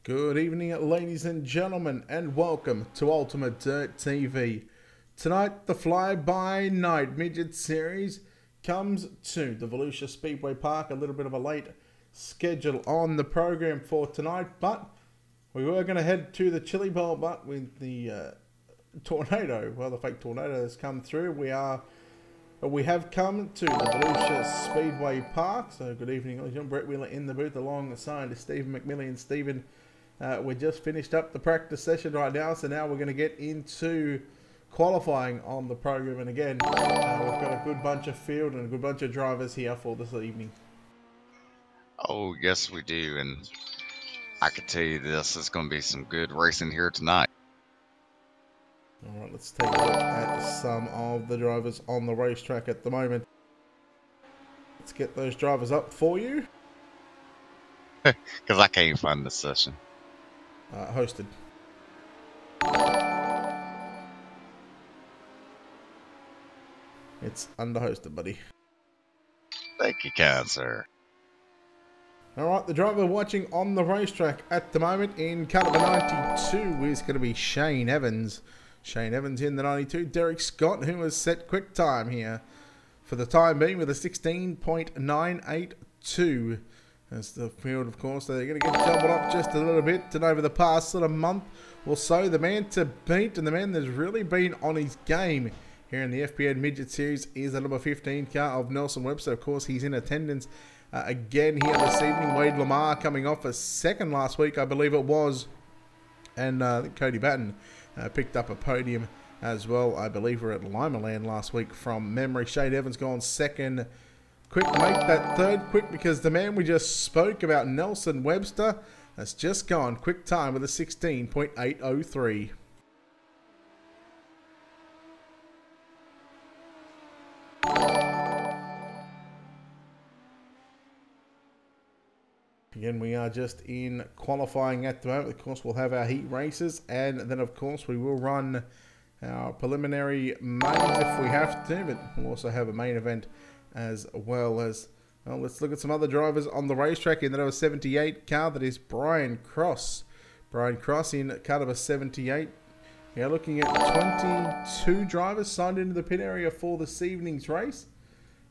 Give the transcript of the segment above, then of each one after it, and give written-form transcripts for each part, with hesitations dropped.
Good evening, ladies and gentlemen, and welcome to Ultimate Dirt TV. Tonight, the fly-by-night midget series comes to the Volusia Speedway Park. A little bit of a late schedule on the program for tonight, but we were going to head to the Chili Bowl, but with the tornado, well, the fake tornado has come through. We have come to the Volusia Speedway Park. So good evening, I'm Brett Wheeler in the booth alongside Stephen McMillan. Stephen, we just finished up the practice session right now, so now we're going to get into qualifying on the program. And again, we've got a good bunch of field and a good bunch of drivers here for this evening. Oh, yes, we do. And I can tell you this is going to be some good racing here tonight. All right, let's take a look at some of the drivers on the racetrack at the moment. Let's get those drivers up for you. Because I can't find this session. Hosted. It's under-hosted, buddy. Thank you, kind sir. Alright, the driver watching on the racetrack at the moment in car number 92 is going to be Shane Evans. Shane Evans in the 92. Derek Scott, who has set quick time here for the time being with a 16.982. As the field, of course, they're going to get doubled up just a little bit. And over the past sort of month or so, the man to beat and the man that's really been on his game here in the FBN Midget Series is the number 15 car of Nelson Webster. Of course, he's in attendance again here this evening. Wade Lamar coming off a second last week, I believe it was. And Cody Batten picked up a podium as well. I believe we're at Lima Land last week from memory. Shane Evans gone second. Quick, make that third quick because the man we just spoke about, Nelson Webster, has just gone quick time with a 16.803. Again, we are just in qualifying at the moment. Of course, we'll have our heat races, and then, of course, we will run our preliminary mains if we have to, but we'll also have a main event as well as, well, let's look at some other drivers on the racetrack in the number 78 car. That is Brian Cross. Brian Cross in car number 78. We are looking at 22 drivers signed into the pit area for this evening's race.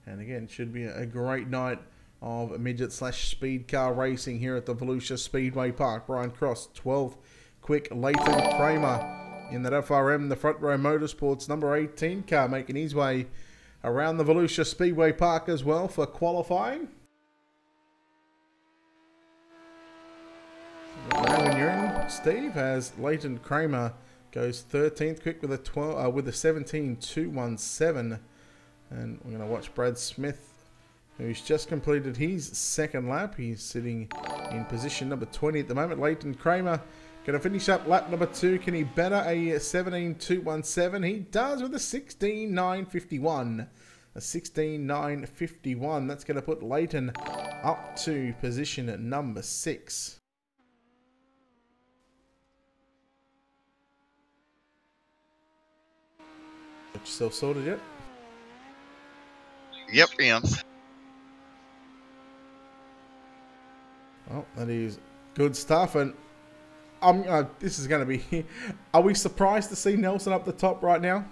And again, should be a great night of midget/speed car racing here at the Volusia Speedway Park. Brian Cross, 12th. Quick, Leighton Kramer in that FRM, the Front Row Motorsports number 18 car, making his way around the Volusia Speedway Park as well for qualifying. Now when you're in, Steve, as Leighton Kramer goes 13th, quick with a 17.217, and we're going to watch Brad Smith, who's just completed his second lap. He's sitting in position number 20 at the moment. Leighton Kramer going to finish up lap number 2. Can he better a 17.217? He does with a 16.951. A 16.951. That's going to put Leighton up to position at number 6. Got yourself sorted yet? Yep, Ian. Well, that is good stuff. And this is going to be... Are we surprised to see Nelson up the top right now?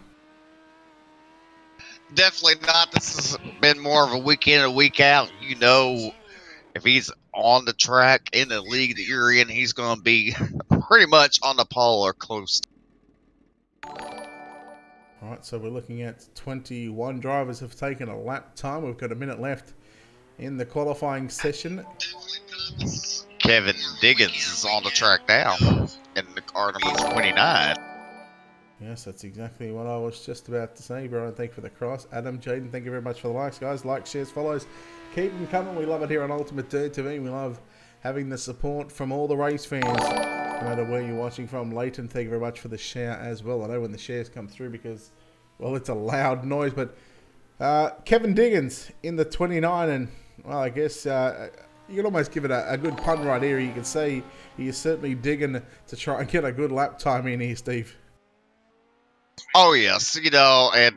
Definitely not. This has been more of a week in and a week out. You know, if he's on the track in the league that you're in, he's going to be pretty much on the pole or close. All right, so we're looking at 21 drivers have taken a lap time. We've got a minute left in the qualifying session. Kevin Diggins is on the track now in the car number 29. Yes, that's exactly what I was just about to say. Brian, thank you for the cross. Adam, Jaden, thank you very much for the likes, guys. Likes, shares, follows. Keep them coming. We love it here on Ultimate Dirt TV. We love having the support from all the race fans, no matter where you're watching from. Leighton, thank you very much for the share as well. I know when the shares come through because, well, it's a loud noise. But Kevin Diggins in the 29, and, well, I guess you can almost give it a good pun right here. You can say he is certainly digging to try and get a good lap time in here, Steve. Oh, yes. You know, and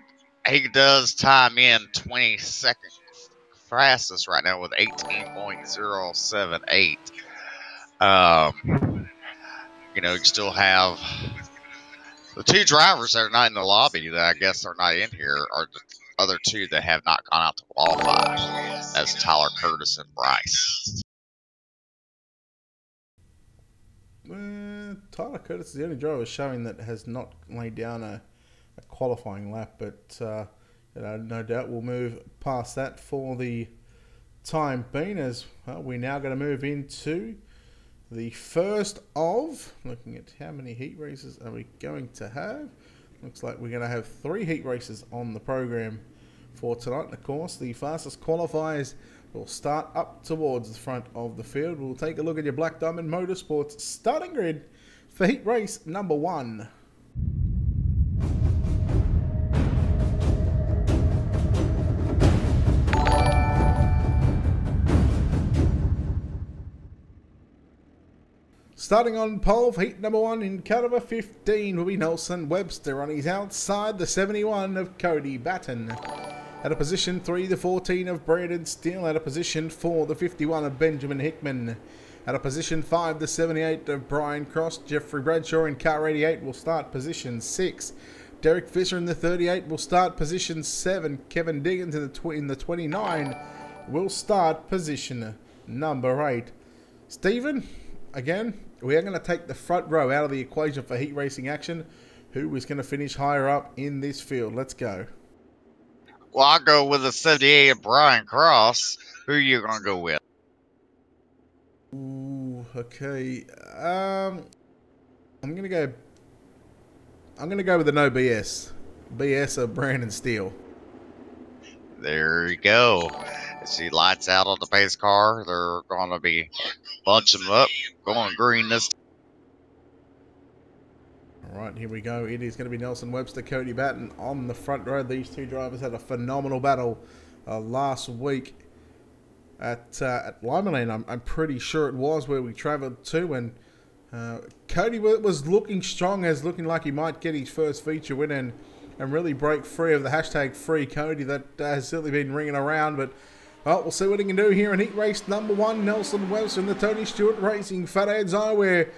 he does time in 20 seconds fastest right now with 18.078. You know, you still have the two drivers that are not in the lobby that I guess are not in here are the other two that have not gone out to qualify. That's Tyler Curtis and Bryce. Tyler Curtis is the only driver showing that has not laid down a qualifying lap, but you know, no doubt we'll move past that for the time being, as well, we're now going to move into the first of, looking at how many heat races are we going to have. Looks like we're going to have 3 heat races on the program for tonight. And of course, the fastest qualifiers will start up towards the front of the field. We'll take a look at your Black Diamond Motorsports starting grid for heat race number 1. Starting on pole for heat number 1 in car number 15 will be Nelson Webster on his outside, the 71 of Cody Batten. At a position 3, the 14 of Brandon Steele. At a position 4, the 51 of Benjamin Hickman. At a position 5, the 78 of Brian Cross. Jeffrey Bradshaw in car 88 will start position 6. Derek Fisher in the 38 will start position 7. Kevin Diggins in the 29 will start position number 8. Stephen, again, we are going to take the front row out of the equation for heat racing action. Who is going to finish higher up in this field? Let's go. Well, I'll go with the 78 of Brian Cross. Who are you going to go with? Ooh, okay. I'm going to go with the no BS. BS of Brandon Steele. There you go. See lights out on the pace car. They're going to be bunching them up, going green this time. All right, here we go. It is going to be Nelson Webster, Cody Batten on the front row. These two drivers had a phenomenal battle last week at Lima. I'm pretty sure it was where we travelled to, and Cody was looking strong, as looking like he might get his first feature win and really break free of the hashtag Free Cody that has certainly been ringing around. But well, we'll see what he can do here in heat race number 1. Nelson Webster in the Tony Stewart Racing Fat Ads Eyewear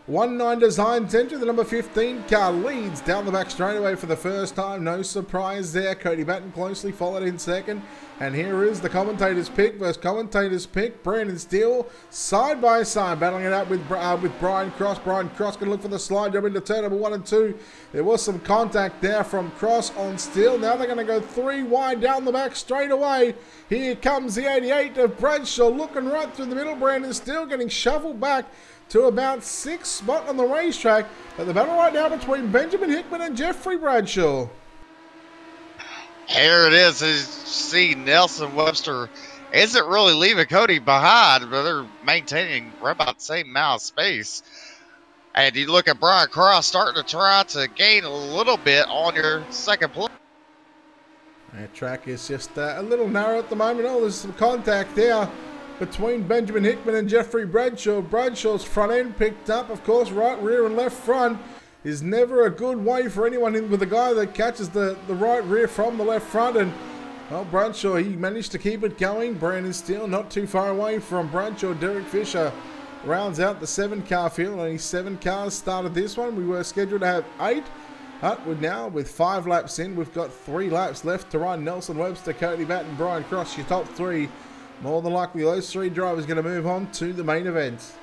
19 Design Centre. The number 15 car leads down the back straightaway for the first time. No surprise there. Cody Batten closely followed in second. And here is the commentator's pick versus commentator's pick. Brandon Steele side by side, battling it out with Brian Cross. Brian Cross going to look for the slide job into turn number 1 and 2. There was some contact there from Cross on Steele. Now they're going to go 3 wide down the back straight away. Here comes the 88 of Bradshaw, looking right through the middle. Brandon Steele getting shuffled back to about 6th spot on the racetrack. But the battle right now between Benjamin Hickman and Jeffrey Bradshaw. Here it is. As you see, Nelson Webster isn't really leaving Cody behind, but they're maintaining right about the same amount of space. And you look at Brian Cross starting to try to gain a little bit on your second place. That track is just a little narrow at the moment. Oh, there's some contact there between Benjamin Hickman and Jeffrey Bradshaw. Bradshaw's front end picked up, of course, right rear and left front is never a good way for anyone with a guy that catches the right rear from the left front. And well, Bradshaw, he managed to keep it going. Brandon Steele not too far away from Bradshaw. Derek Fisher rounds out the 7-car field. Only 7 cars started this one. We were scheduled to have 8. But we're now with 5 laps in. We've got 3 laps left to run. Nelson Webster, Cody Batten, Brian Cross, your top 3. More than likely, those 3 drivers are going to move on to the main event.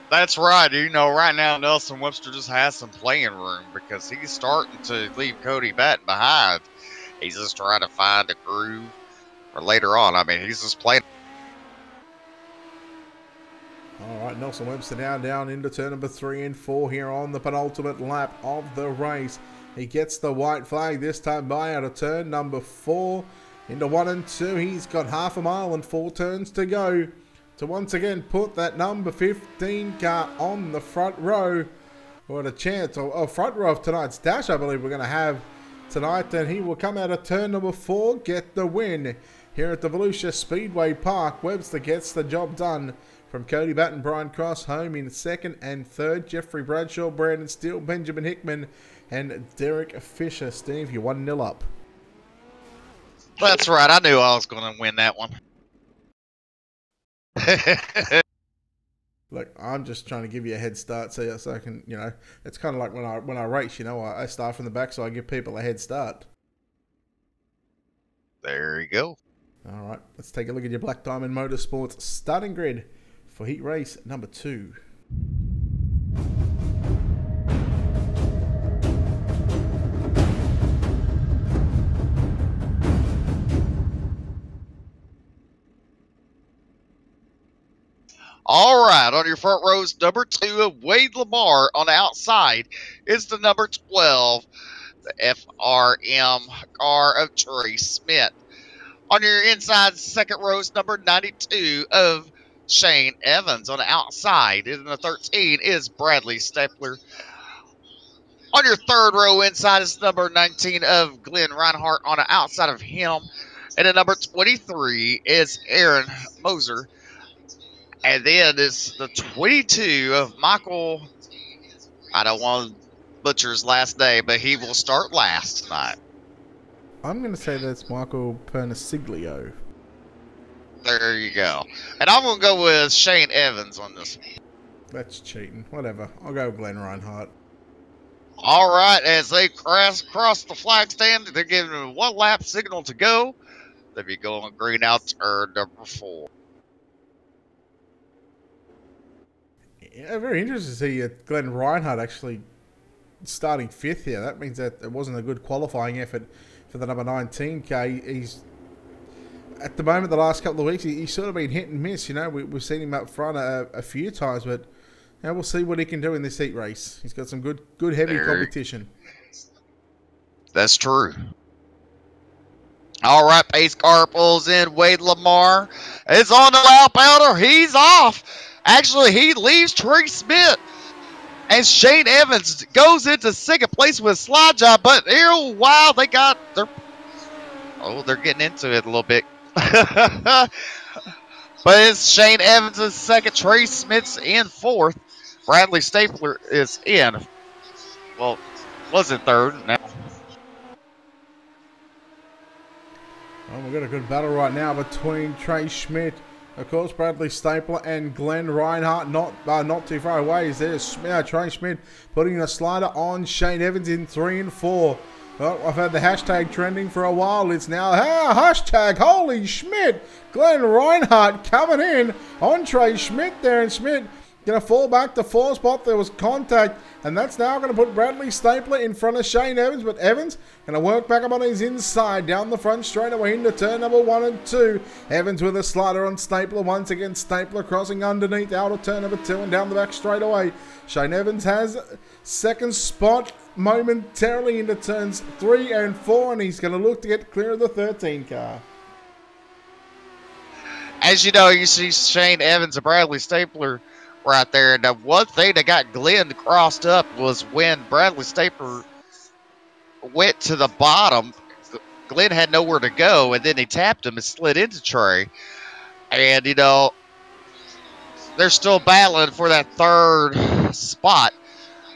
That's right. You know, right now, Nelson Webster just has some playing room because he's starting to leave Cody Batten behind. He's just trying to find a groove for later on. I mean, he's just playing. All right, Nelson Webster now down into turn number 3 and 4 here on the penultimate lap of the race. He gets the white flag this time by out of turn number 4 into 1 and 2. He's got half a mile and 4 turns to go to once again put that number 15 car on the front row. What a chance, or front row of tonight's dash, I believe we're going to have tonight. And he will come out of turn number 4, get the win here at the Volusia Speedway Park. Webster gets the job done. From Cody Batten, Brian Cross home in 2nd and 3rd. Jeffrey Bradshaw, Brandon Steele, Benjamin Hickman, and Derek Fisher. Steve, you're 1-0 up. That's right. I knew I was going to win that one. Like, I'm just trying to give you a head start so I can, you know, it's kind of like when I race, you know, I start from the back so I give people a head start. There you go. All right, let's take a look at your Black Diamond Motorsports starting grid for heat race number 2. All right, on your front rows, number 2 of Wade Lamar. On the outside is the number 12, the FRM car of Trey Smith. On your inside second rows, number 92 of Shane Evans. On the outside, and the 13 is Bradley Stapler. On your third row inside is number 19 of Glenn Reinhardt. On the outside of him, and the number 23 is Aaron Moser. And then is the 22 of Michael. I don't want to butcher his last name, but he will start last tonight. I'm going to say that's Michael Pernasiglio. There you go. And I'm going to go with Shane Evans on this one. That's cheating. Whatever. I'll go with Glenn Reinhardt. All right, as they cross the flag stand, they're giving a 1 lap signal to go. They'll be going green out turn number 4. Yeah, very interesting to see Glenn Reinhardt actually starting 5th here. That means that it wasn't a good qualifying effort for the number 19K. He's, at the moment, the last couple of weeks, he's sort of been hit and miss. You know, we've seen him up front a few times, but you know, we'll see what he can do in this heat race. He's got some good heavy competition. That's true. All right, pace car pulls in. Wade Lamar is on the lap outer. He's off. Actually, he leaves Trey Smith. And Shane Evans goes into second place with a slide job. But wow, they're getting into it a little bit. But it's Shane Evans in second. Trey Smith's in 4th. Bradley Stapler is in. Well, was in 3rd now. Well, we've got a good battle right now between Trey Schmidt, of course, Bradley Stapler, and Glenn Reinhardt. Not too far away. Is there Trey Schmidt putting a slider on Shane Evans in 3 and 4. Well, I've had the hashtag trending for a while. It's now hashtag Holy Schmidt. Glenn Reinhardt coming in on Trey Schmidt there, and Schmidt going to fall back to 4th spot. There was contact, and that's now going to put Bradley Stapler in front of Shane Evans. But Evans going to work back up on his inside, down the front straightaway into turn number 1 and 2. Evans with a slider on Stapler. Once again, Stapler crossing underneath out of turn number 2 and down the back straightaway. Shane Evans has 2nd spot momentarily into turns 3 and 4, and he's going to look to get clear of the 13 car. As you know, you see Shane Evans and Bradley Stapler right there. And the one thing that got Glenn crossed up was when Bradley Stapler went to the bottom. Glenn had nowhere to go, and then he tapped him and slid into Trey. And, you know, they're still battling for that 3rd spot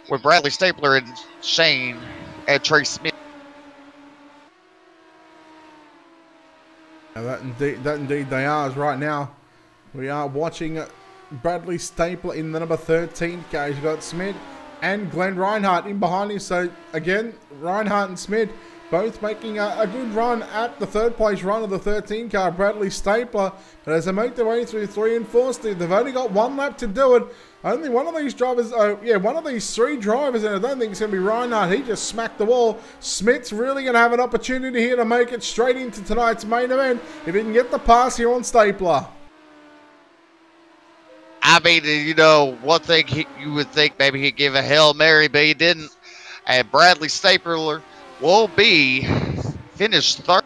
with Bradley Stapler and Shane and Trey Smith. Now that indeed they are. As right now, we are watching Bradley Stapler in the number 13 car. You've got Smith and Glenn Reinhardt in behind him. So again, Reinhardt and Smith both making a good run at the 3rd place run of the 13 car, Bradley Stapler. But as they make their way through 3 and 4, Steve, they've only got 1 lap to do it. Only one of these drivers, one of these 3 drivers, and I don't think it's going to be Reinhardt. He just smacked the wall. Smith's really going to have an opportunity here to make it straight into tonight's main event if he can get the pass here on Stapler. I mean, you know, one thing you would think maybe he'd give a Hail Mary, but he didn't. And Bradley Stapler will be finished 3rd.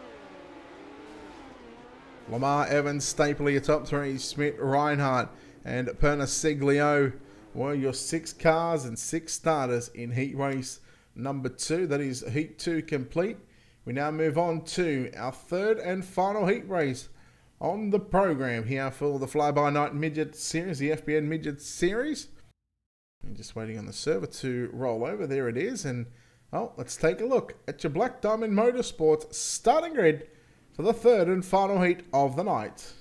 Lamar, Evans, Stapler, your top 3. Smith, Reinhardt, and Pernasiglio were your 6 cars and 6 starters in heat race number 2. That is heat 2 complete. We now move on to our 3rd and final heat race on the program here for the Fly-By-Night Midget Series, the FBN Midget Series. I'm just waiting on the server to roll over. There it is. And, oh, let's take a look at your Black Diamond Motorsports starting grid for the 3rd and final heat of the night.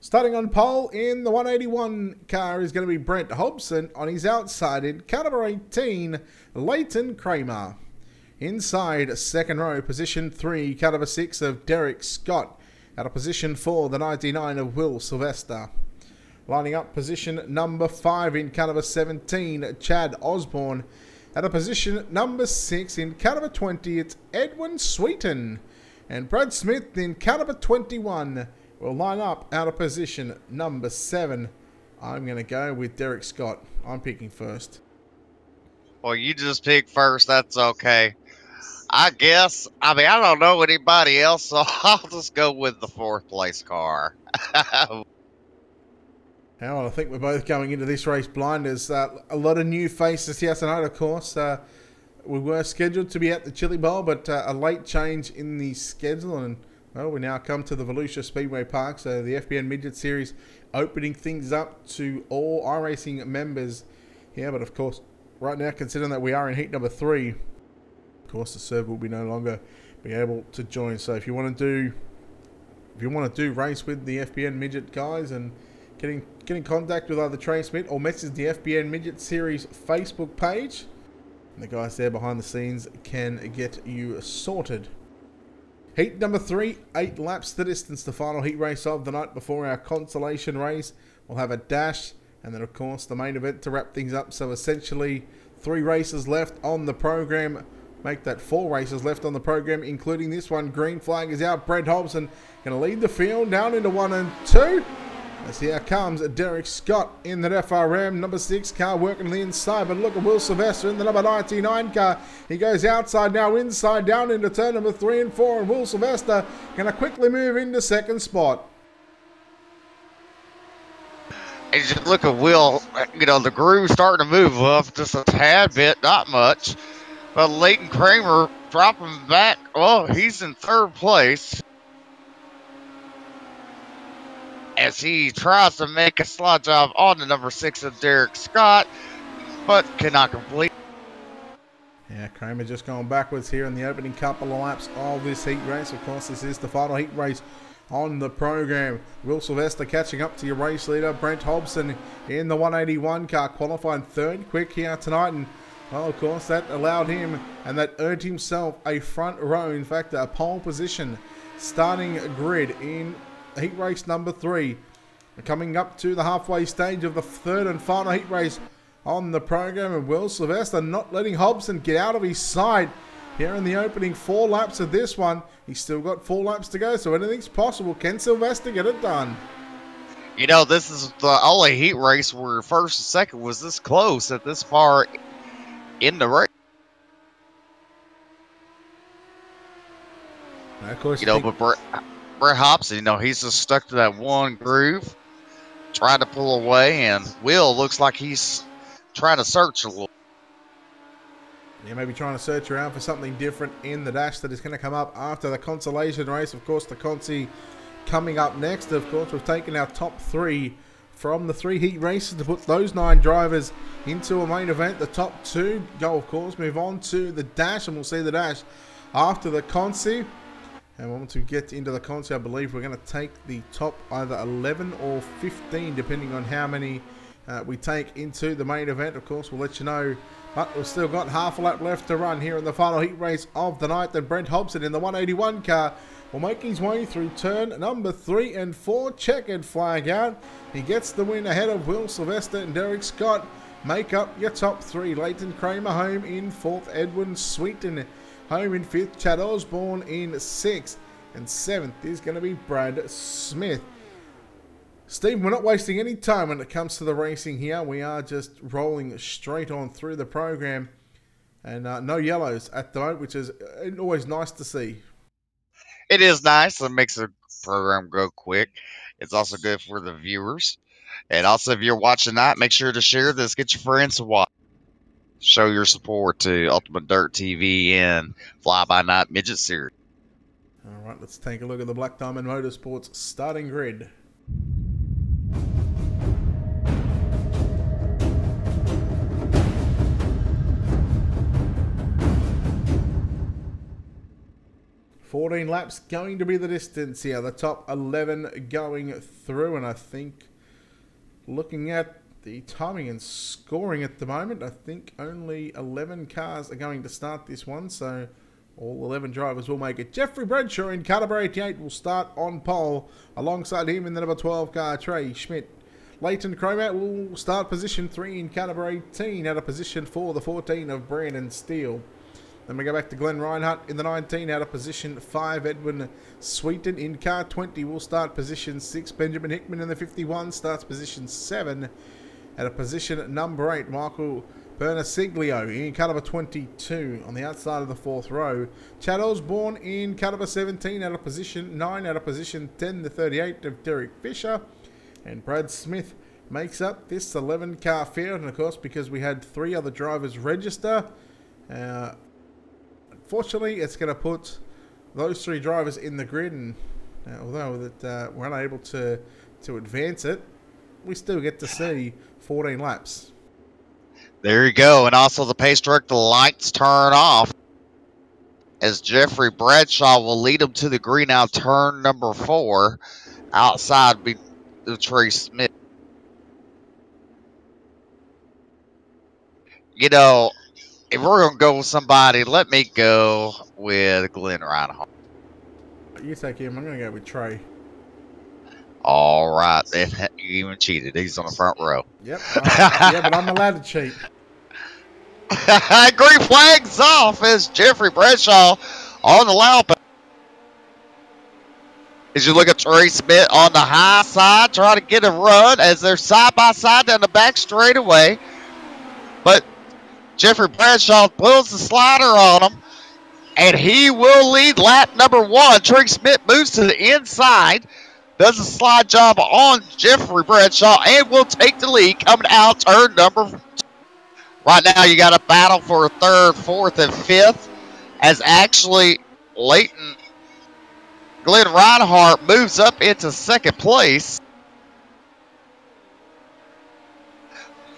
Starting on pole in the 181 car is going to be Brent Hobson. On his outside in car number 18, Leighton Kramer. Inside second row, position 3, car number 6 of Derek Scott. Out of position 4, the 99 of Will Sylvester. Lining up position number 5 in car number 17, Chad Osborne. Out of position number 6 in car number 20, it's Edwin Sweeten. And Brad Smith in car number 21 will line up out of position number 7. I'm going to go with Derek Scott. I'm picking first. Well, you just pick first. That's okay. I guess. I mean, I don't know anybody else, so I'll just go with the 4th place car. Now, I think we're both going into this race blind. There's a lot of new faces here tonight, of course. We were scheduled to be at the Chili Bowl, but a late change in the schedule, and well, we now come to the Volusia Speedway Park, so the FBN Midget Series opening things up to all iRacing members here. But of course, right now, considering that we are in heat number 3, of course, the server will be no longer be able to join. So if you want to do race with the FBN Midget guys and get in contact with either Trey Smith or message the FBN Midget Series Facebook page, and the guys there behind the scenes can get you sorted. Heat number 3, 8 laps the distance, the final heat race of the night before our consolation race. We'll have a dash, and then of course the main event to wrap things up. So essentially 3 races left on the program. Make that 4 races left on the program, including this one. Green flag is out. Brent Hobson going to lead the field down into 1 and 2. As here comes Derek Scott in that FRM. Number 6 car working on the inside. But look at Will Sylvester in the number 99 car. He goes outside now, inside, down into turn number 3 and 4. And Will Sylvester going to quickly move into second spot. And just look at Will. You know, the groove's starting to move up just a tad bit, not much. But Leighton Kramer dropping back. Oh, he's in 3rd place. As he tries to make a slide job on the number 6 of Derek Scott, but cannot complete. Yeah, Kramer just going backwards here in the opening couple of laps of this heat race. Of course, this is the final heat race on the program. Will Sylvester catching up to your race leader, Brent Hobson, in the 181 car, qualifying 3rd quick here tonight. And, well, of course, that allowed him and that earned himself a front row, in fact, a pole position, starting grid in heat race number 3. Coming up to the halfway stage of the 3rd and final heat race on the program, and Will Sylvester not letting Hobson get out of his side here in the opening 4 laps of this one. He's still got 4 laps to go, so anything's possible. Can Sylvester get it done? You know, this is the only heat race where 1st and 2nd was this close at this far in the race. Now, of course, you know, but Brett Hobson, you know, he's just stuck to that one groove, trying to pull away, and Will looks like he's trying to search a little. Yeah, maybe trying to search around for something different in the dash that is going to come up after the consolation race. Of course, the Consi coming up next. Of course, we've taken our top 3 from the 3 heat races to put those 9 drivers into a main event. The top 2 go, of course, move on to the dash, and we'll see the dash after the Consi. And once we get into the Consi, I believe we're going to take the top either 11 or 15, depending on how many we take into the main event. Of course, we'll let you know. But we've still got half a lap left to run here in the final heat race of the night. Then Brent Hobson in the 181 car will make his way through turn number 3 and 4. Checkered flag out. He gets the win ahead of Will Sylvester and Derek Scott. Make up your top 3. Leighton Kramer home in 4th. Edwin Sweeten home in 5th. Chad Osborne in 6th. And 7th is going to be Brad Smith. Steve, we're not wasting any time when it comes to the racing here. We are just rolling straight on through the program. And no yellows at the moment, which is always nice to see. It is nice. It makes the program go quick. It's also good for the viewers. And also, if you're watching that, make sure to share this. Get your friends to watch. Show your support to Ultimate Dirt TV and Fly By Night Midget Series. All right, let's take a look at the Black Diamond Motorsports starting grid. 14 laps going to be the distance here. The top 11 going through, and I think looking at the timing and scoring at the moment, I think only 11 cars are going to start this one, so all 11 drivers will make it. Jeffrey Bradshaw in car number 88 will start on pole. Alongside him in the number 12 car, Trey Schmidt. Leighton Cromat will start position 3 in car number 18, out of position 4, the 14 of Brandon Steele. Then we go back to Glenn Reinhardt in the 19, out of position 5. Edwin Sweeten in car 20 will start position 6. Benjamin Hickman in the 51 starts position 7. Out of position number 8, Michael Bernasiglio in car number 22 on the outside of the 4th row. Chad Osborne in car number 17, out of position 9. Out of position 10, the 38 of Derek Fisher. And Brad Smith makes up this 11 car field. And of course, because we had 3 other drivers register, unfortunately, it's going to put those 3 drivers in the grid, and although that we're unable to advance it, we still get to see 14 laps. There you go, and also the pace truck, the lights turn off as Jeffrey Bradshaw will lead them to the green out turn number 4, outside the Trey Smith. You know, if we're going to go with somebody, let me go with Glenn Reinhardt. You take him. I'm going to go with Trey. All right. You even cheated. He's on the front row. Yep. Yeah, but I'm allowed to cheat. Green flags off as Jeffrey Bradshaw on the lap. As you look at Trey Smith on the high side, trying to get a run as they're side by side down the back straightaway. But Jeffrey Bradshaw pulls the slider on him, and he will lead lap number 1. Trey Smith moves to the inside, does a slide job on Jeffrey Bradshaw, and will take the lead coming out turn number 2. Right now, you got a battle for 3rd, 4th, and 5th, as actually Leighton Glenn Reinhardt moves up into 2nd place.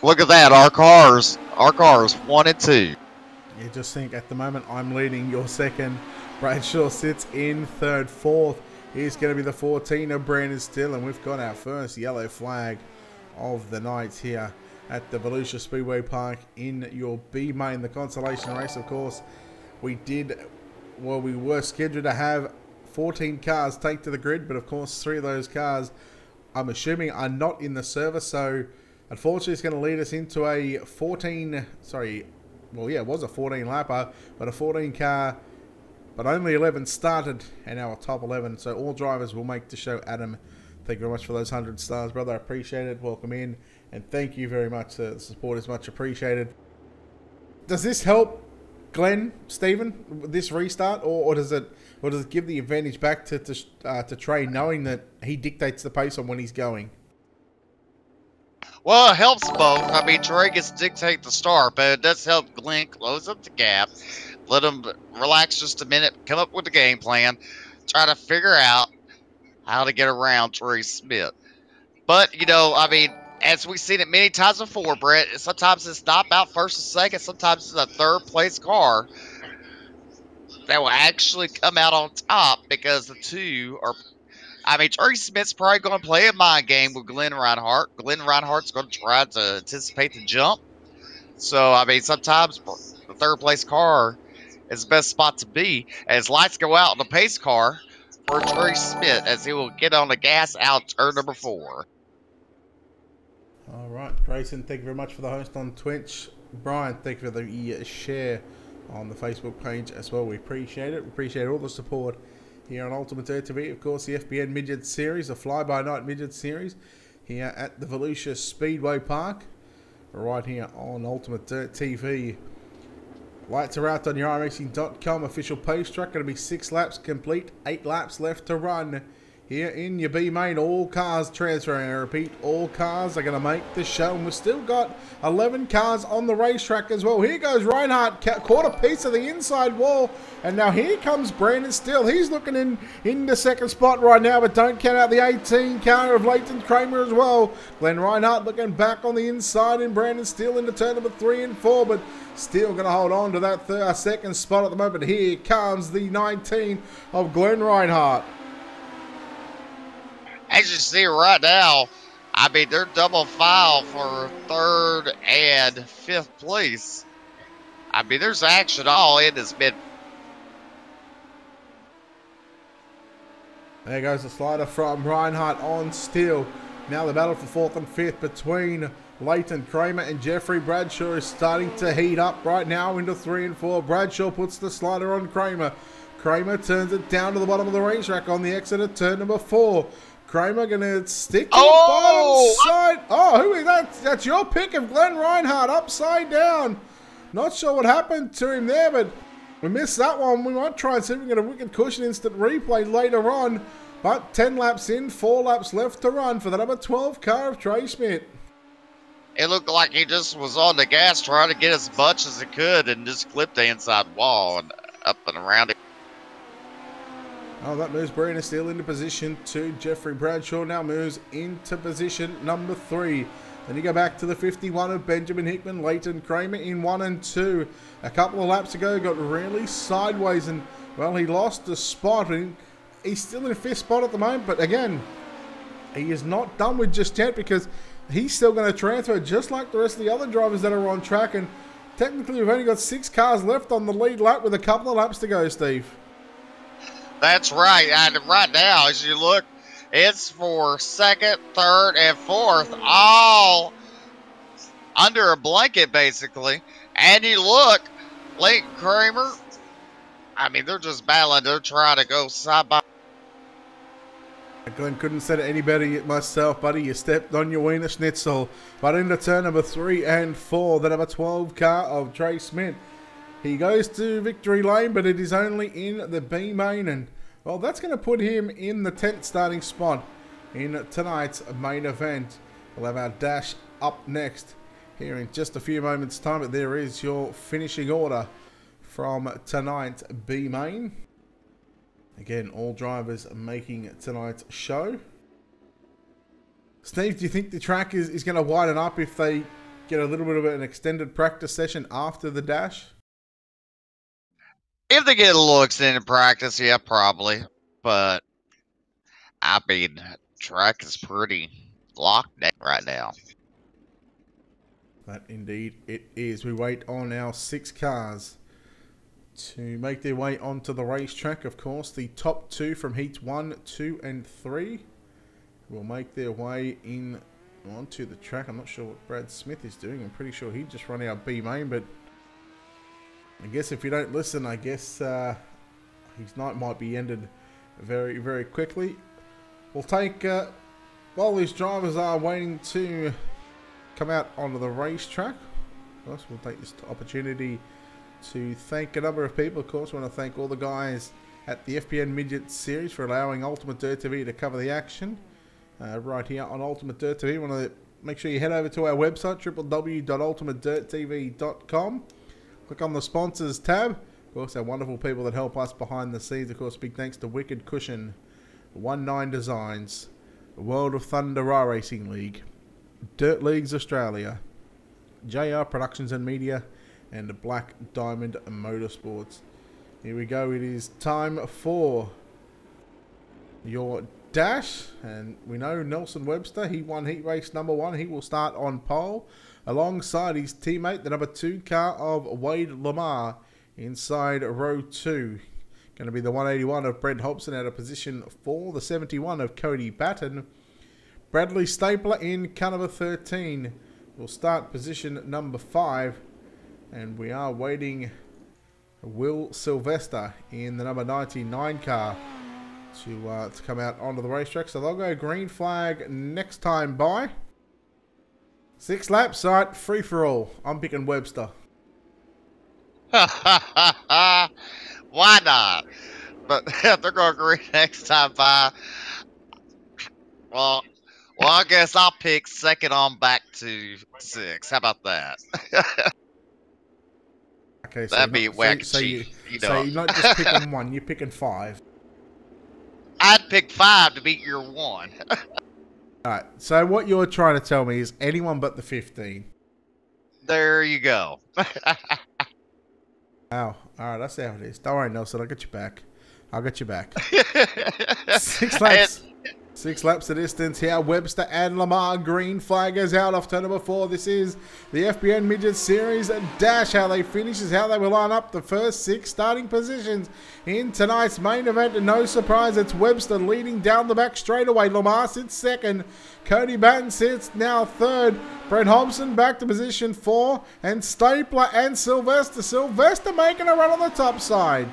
Look at that, our cars 1 and 2. You just think at the moment I'm leading your 2nd. Bradshaw sits in 3rd, 4th. He's going to be the 14 of Brandon Steele, and we've got our first yellow flag of the night here at the Volusia Speedway Park in your B main, the consolation race. Of course, we were scheduled to have 14 cars take to the grid, but of course 3 of those cars, I'm assuming, are not in the service, so unfortunately it's going to lead us into a it was a 14 lapper, but a 14 car, but only 11 started, and our top 11, so all drivers will make the show. Adam, thank you very much for those 100 stars, brother. I appreciate it. Welcome in, and thank you very much. The support is much appreciated. Does this help Glenn, Stephen, this restart, or does it give the advantage back to Trey, knowing that he dictates the pace on when he's going? Well, it helps both. I mean, Trey gets to dictate the start, but it does help Glenn close up the gap, let him relax just a minute, come up with a game plan, try to figure out how to get around Trey Smith. But, you know, I mean, as we've seen it many times before, Brett, sometimes it's not about 1st and 2nd. Sometimes it's a 3rd place car that will actually come out on top because the 2 are... I mean, Trey Smith's probably going to play a mind game with Glenn Reinhardt. Glenn Reinhardt's going to try to anticipate the jump. So, I mean, sometimes the 3rd place car is the best spot to be. As lights go out on the pace car for Trey Smith as he will get on the gas out turn number 4. All right, Grayson, thank you very much for the host on Twitch. Brian, thank you for the share on the Facebook page as well. We appreciate it. We appreciate all the support here on Ultimate Dirt TV. Of course, the FBN Midget Series, the Fly-By-Night Midget Series, here at the Volusia Speedway Park, right here on Ultimate Dirt TV. Lights are out on your iRacing.com official pace track. Going to be 6 laps complete, 8 laps left to run here in your B main. All cars transferring. I repeat, all cars are going to make the show. And we've still got 11 cars on the racetrack as well. Here goes Reinhardt, caught a piece of the inside wall. And now here comes Brandon Steele. He's looking in the second spot right now, but don't count out the 18 car of Leighton Kramer as well. Glenn Reinhardt looking back on the inside, and Brandon Steele into turn number 3 and 4, but Steele going to hold on to that second spot at the moment. Here comes the 19 of Glenn Reinhardt. As you see right now, I mean, they're double file for 3rd and 5th place. I mean, there's action all in this mid. There goes the slider from Reinhardt on Steele. Now the battle for 4th and 5th between Leighton Kramer and Jeffrey Bradshaw is starting to heat up right now into 3 and 4. Bradshaw puts the slider on Kramer. Kramer turns it down to the bottom of the racetrack on the exit of turn number 4. Kramer going to stick to the bottom side. Oh, who is that? That's your pick of Glenn Reinhardt, upside down. Not sure what happened to him there, but we missed that one. We might try and see if we can get a wicked cushion instant replay later on. But 10 laps in, 4 laps left to run for the number 12 car of Trey Schmidt. It looked like he just was on the gas trying to get as much as he could and just clipped the inside wall and up and around it. Oh, that moves Brandon Steele into position 2. Jeffrey Bradshaw now moves into position number 3. Then you go back to the 51 of Benjamin Hickman. Leighton Kramer in 1 and 2. A couple of laps ago, got really sideways and, well, he lost a spot. And he's still in 5th spot at the moment, but again, he is not done with just yet because he's still going to transfer just like the rest of the other drivers that are on track. And technically, we've only got 6 cars left on the lead lap with a couple of laps to go, Steve. That's right. And right now, as you look, it's for 2nd, 3rd, and 4th, all under a blanket, basically. And you look, Leighton Kramer, I mean, they're just battling. They're trying to go side by. Glenn couldn't said it any better myself, buddy. You stepped on your wiener schnitzel. But into turn number 3 and 4, the number 12 car of Trey Smith. He goes to victory lane, but it is only in the B main. And, well, that's going to put him in the 10th starting spot in tonight's main event. We'll have our dash up next here in just a few moments' time. But there is your finishing order from tonight's B main. Again, all drivers making tonight's show. Steve, do you think the track is going to widen up if they get a little bit of an extended practice session after the dash? If they get a little extended practice, yeah, probably. But, I mean, track is pretty locked down right now. That indeed it is. We wait on our 6 cars to make their way onto the racetrack. Of course, the top 2 from heats 1, 2, and 3 will make their way in onto the track. I'm not sure what Brad Smith is doing. I'm pretty sure he'd just run our B main, but I guess if you don't listen, I guess his night might be ended very, very quickly. We'll take, while these drivers are waiting to come out onto the racetrack, of course, we'll take this opportunity to thank a number of people. Of course, we want to thank all the guys at the FBN Midget series for allowing Ultimate Dirt TV to cover the action right here on Ultimate Dirt TV. We want to make sure you head over to our website, www.ultimatedirttv.com. Click on the sponsors tab. Of course, our wonderful people that help us behind the scenes. Of course, big thanks to Wicked Cushion, 19 Designs, World of Thunder Raw Racing League, Dirt Leagues Australia, JR Productions and Media, and Black Diamond Motorsports. Here we go. It is time for your dash. And we know Nelson Webster, he won heat race number 1. He will start on pole alongside his teammate, the number 2 car of Wade Lamar, inside row 2. Going to be the 181 of Brent Hobson out of position 4. The 71 of Cody Batten. Bradley Stapler in car number 13 will start position number 5. And we are waiting Will Sylvester in the number 99 car to come out onto the racetrack. So they'll go green flag next time by. 6 laps, all right, free for all. I'm picking Webster. Why not? But if they're going green next time by, Well, I guess I'll pick second on back to 6. How about that? Okay, so That'd be whack and cheese. so you're not just picking one, you're picking 5. I'd pick 5 to beat your 1. Alright, so what you're trying to tell me is anyone but the 15. There you go. Wow. Alright, that's how it is. Don't worry, Nelson, I'll get you back. I'll get you back. 6 laps. 6 laps the distance here. Webster and Lamar. Green flag goes out off turn number 4. This is the FBN Midget Series Dash. How they finish is how they will line up the first 6 starting positions in tonight's main event. And no surprise, it's Webster leading down the back straightaway. Lamar sits second. Cody Batten sits now third. Brent Hobson back to position 4. And Stapler and Sylvester. Sylvester making a run on the top side.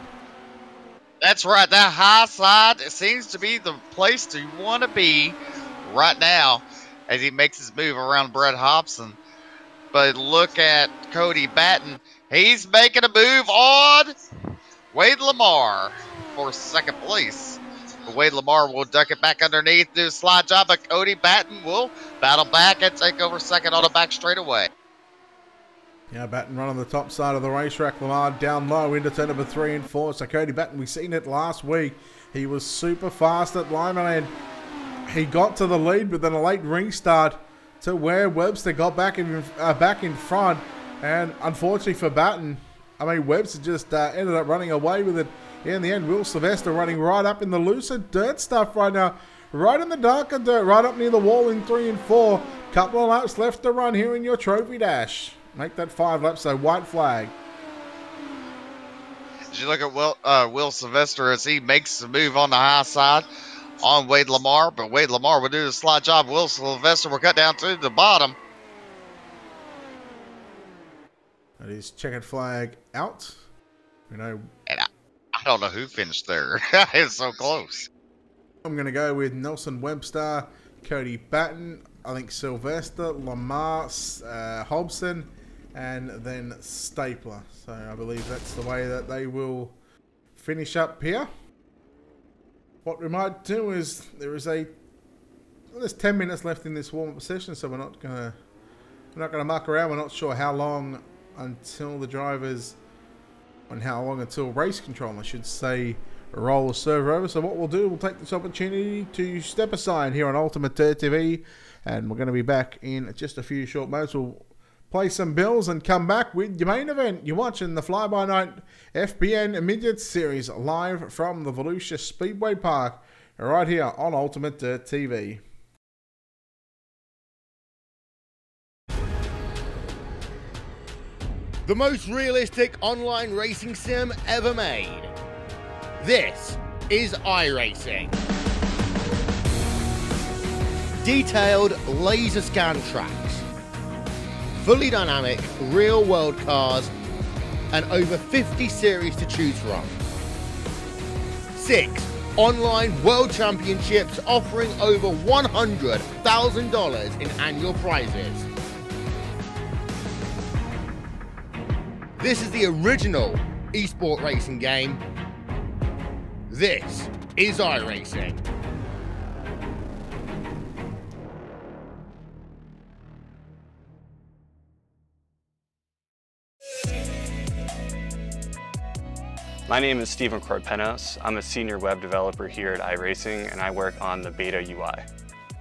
That's right. That high side seems to be the place to want to be right now as he makes his move around Brett Hobson. But look at Cody Batten. He's making a move on Wade Lamar for second place. But Wade Lamar will duck it back underneath, do a slide job, but Cody Batten will battle back and take over second on the back straightaway. Yeah, Batten run on the top side of the racetrack. Lamar down low into turn number 3 and 4. So Cody Batten, we seen it last week. He was super fast at Limeland. He got to the lead, but then a late restart to where Webster got back in front. And unfortunately for Batten, I mean, Webster just ended up running away with it in the end. Will Sylvester running right up in the looser dirt stuff right now. Right in the darker dirt, right up near the wall in 3 and 4. Couple of laps left to run here in your trophy dash. Make that 5 laps, so white flag. As you look at Will Sylvester as he makes the move on the high side on Wade Lamar, but Wade Lamar will do the slide job. Will Sylvester will cut down to the bottom. That is checkered flag out. You know, and I don't know who finished third. It's so close. I'm going to go with Nelson Webster, Cody Batten, I think Sylvester, Lamar, Hobson, and then Stapler. So I believe that's the way that they will finish up here. What we might do is there's 10 minutes left in this warm-up session, so we're not gonna muck around. We're not sure how long until the drivers, and how long until race control, I should say, roll the server over. So what we'll do, we'll take this opportunity to step aside here on Ultimate Dirt TV, and we're going to be back in just a few short moments. We'll play some bills and come back with your main event. You're watching the Fly-By-Night FBN Midget Series live from the Volusia Speedway Park right here on Ultimate Dirt TV. The most realistic online racing sim ever made. This is iRacing. Detailed laser scan tracks, fully dynamic real world cars, and over 50 series to choose from. 6 online world championships offering over $100,000 in annual prizes. This is the original esport racing game. This is iRacing. My name is Steven Corpenos. I'm a senior web developer here at iRacing, and I work on the beta UI.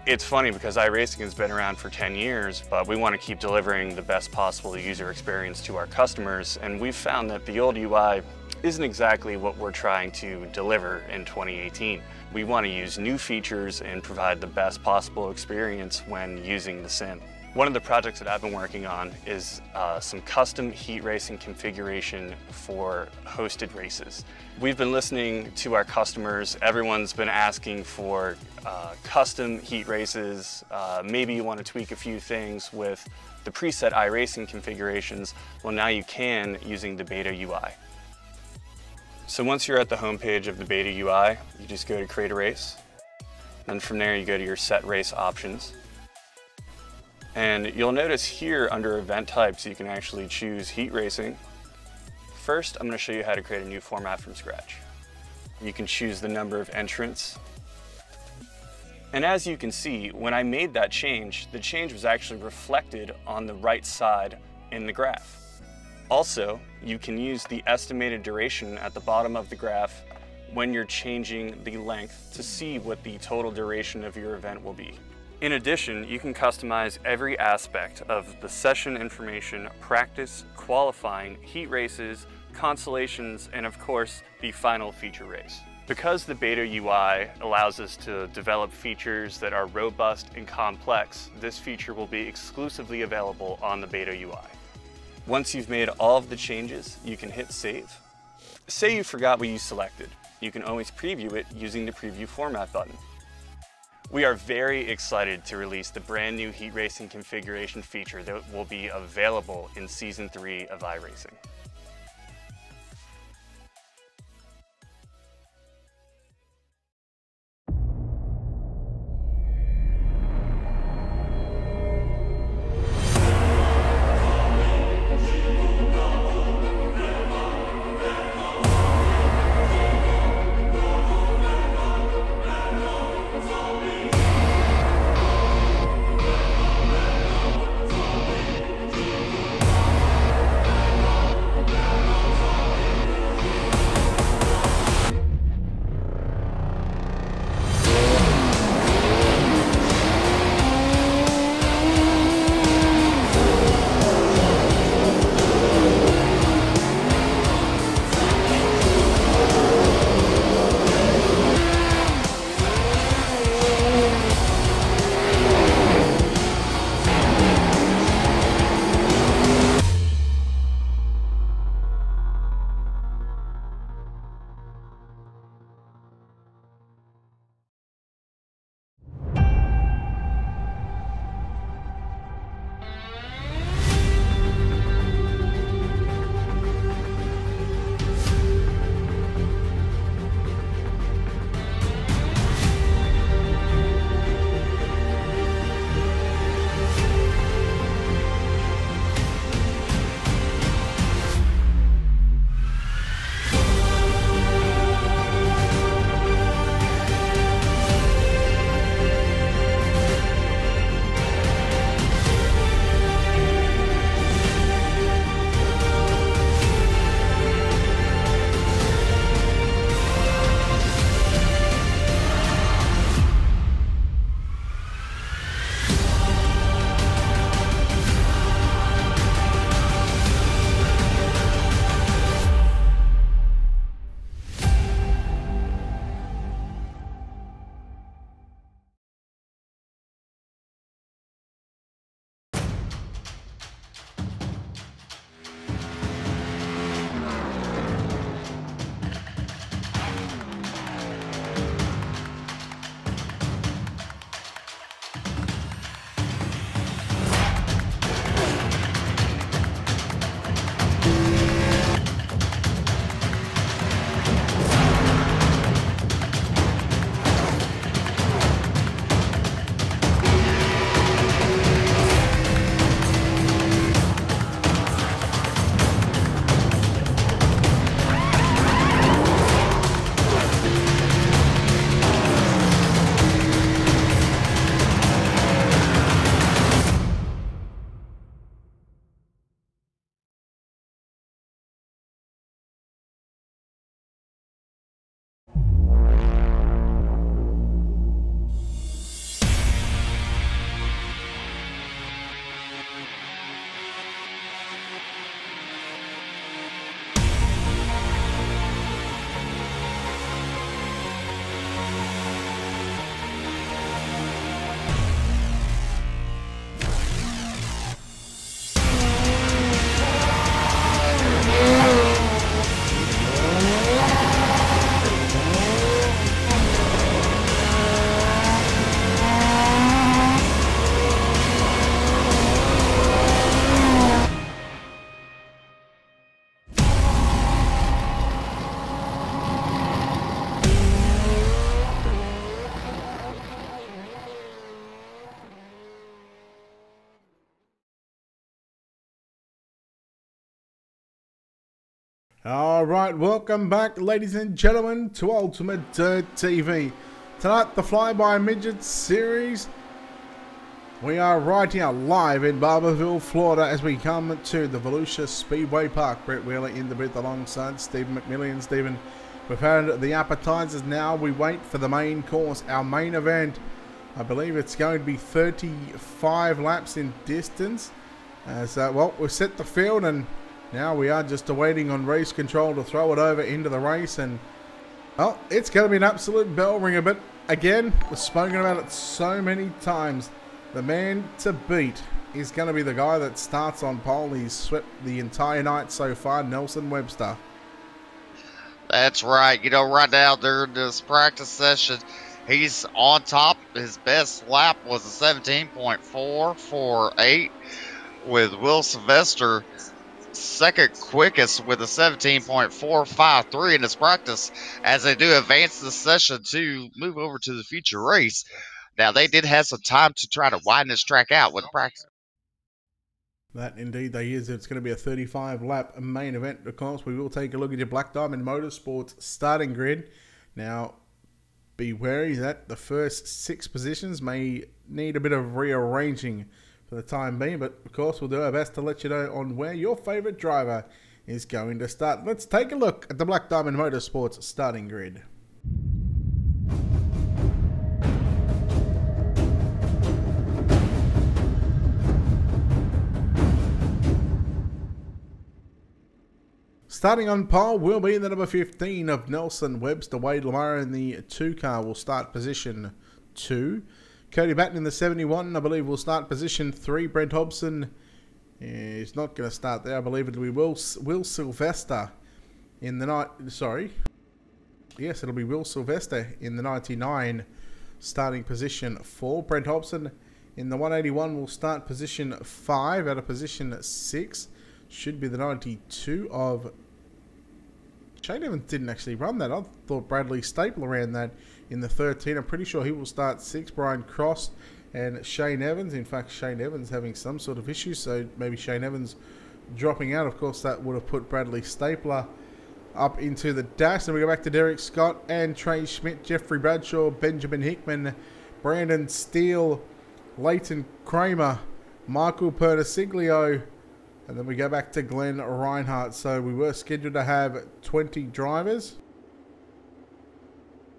It's funny because iRacing has been around for 10 years, but we want to keep delivering the best possible user experience to our customers, and we've found that the old UI isn't exactly what we're trying to deliver in 2018. We want to use new features and provide the best possible experience when using the sim. One of the projects that I've been working on is some custom heat racing configuration for hosted races. We've been listening to our customers. Everyone's been asking for custom heat races. Maybe you want to tweak a few things with the preset iRacing configurations. Well, now you can using the beta UI. So once you're at the home page of the beta UI, you just go to create a race. Then from there you go to your set race options. And you'll notice here under event types, you can actually choose heat racing. First, I'm going to show you how to create a new format from scratch. You can choose the number of entrants. And as you can see, when I made that change, the change was actually reflected on the right side in the graph. Also, you can use the estimated duration at the bottom of the graph when you're changing the length to see what the total duration of your event will be. In addition, you can customize every aspect of the session information, practice, qualifying, heat races, consolations, and of course, the final feature race. Because the beta UI allows us to develop features that are robust and complex, this feature will be exclusively available on the beta UI. Once you've made all of the changes, you can hit save. Say you forgot what you selected. You can always preview it using the preview format button. We are very excited to release the brand new heat racing configuration feature that will be available in Season 3 of iRacing. Alright, welcome back ladies and gentlemen to Ultimate Dirt TV. Tonight, the Flyby Midget Series. We are right here live in Barberville, Florida, as we come to the Volusia Speedway Park. Brett Wheeler in the booth alongside Stephen McMillan. Stephen, we've had the appetizers. Now we wait for the main course, our main event. I believe it's going to be 35 laps in distance. Well, we've set the field, and now we are just awaiting on race control to throw it over into the race. And well, it's going to be an absolute bell ringer. But again, we've spoken about it so many times. The man to beat is going to be the guy that starts on pole. He's swept the entire night so far, Nelson Webster. That's right. You know, right now during this practice session, he's on top. His best lap was a 17.448, with Will Sylvester second quickest with a 17.453 in his practice, as they do advance the session to move over to the future race. Now, they did have some time to try to widen this track out with practice. That indeed they is. It's going to be a 35-lap main event. Of course, we will take a look at your Black Diamond Motorsports starting grid. Now, be wary that the first 6 positions may need a bit of rearranging for the time being. But, of course, we'll do our best to let you know on where your favourite driver is going to start. Let's take a look at the Black Diamond Motorsports starting grid. Starting on pole will be the number 15 of Nelson Webster. Wade Lamar in the 2 car will start position 2. Cody Batten in the 71, I believe, will start position 3. Brent Hobson is not going to start there. I believe it will be Will Sylvester in the Yes, it'll be Will Sylvester in the 99, starting position 4. Brent Hobson in the 181 will start position 5. Out of position 6 should be the 92 of Shane Evans. Didn't actually run that. I thought Bradley Stapler ran that in the 13. I'm pretty sure he will start 6. Brian Cross and Shane Evans. In fact, Shane Evans having some sort of issues, so maybe Shane Evans dropping out. Of course, that would have put Bradley Stapler up into the dash. Then we go back to Derek Scott and Trey Schmidt, Jeffrey Bradshaw, Benjamin Hickman, Brandon Steele, Leighton Kramer, Michael Pertisiglio. And then we go back to Glenn Reinhardt. So we were scheduled to have 20 drivers,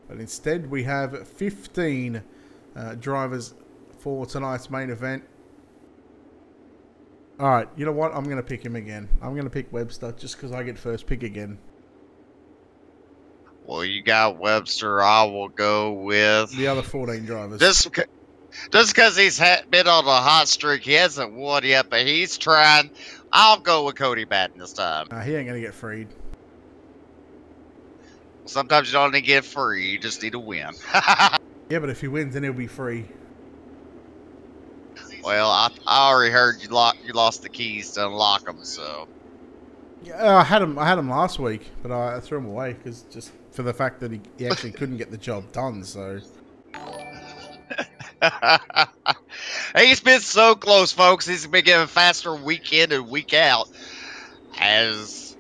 but instead we have 15 drivers for tonight's main event. Alright, you know what? I'm going to pick him again. I'm going to pick Webster just because I get first pick again. Well, you got Webster. I will go with the other 14 drivers. Just because he's been on a hot streak, he hasn't won yet, but he's trying. I'll go with Cody Batten this time. He ain't going to get freed. Sometimes you don't need to get free. You just need to win. Yeah, but if he wins, then he'll be free. Well, I already heard you lost the keys to unlock them, so. Yeah, I had him last week, but I threw him away because just for the fact that he actually couldn't get the job done. So. He's been so close, folks. He's been getting faster week in and week out. As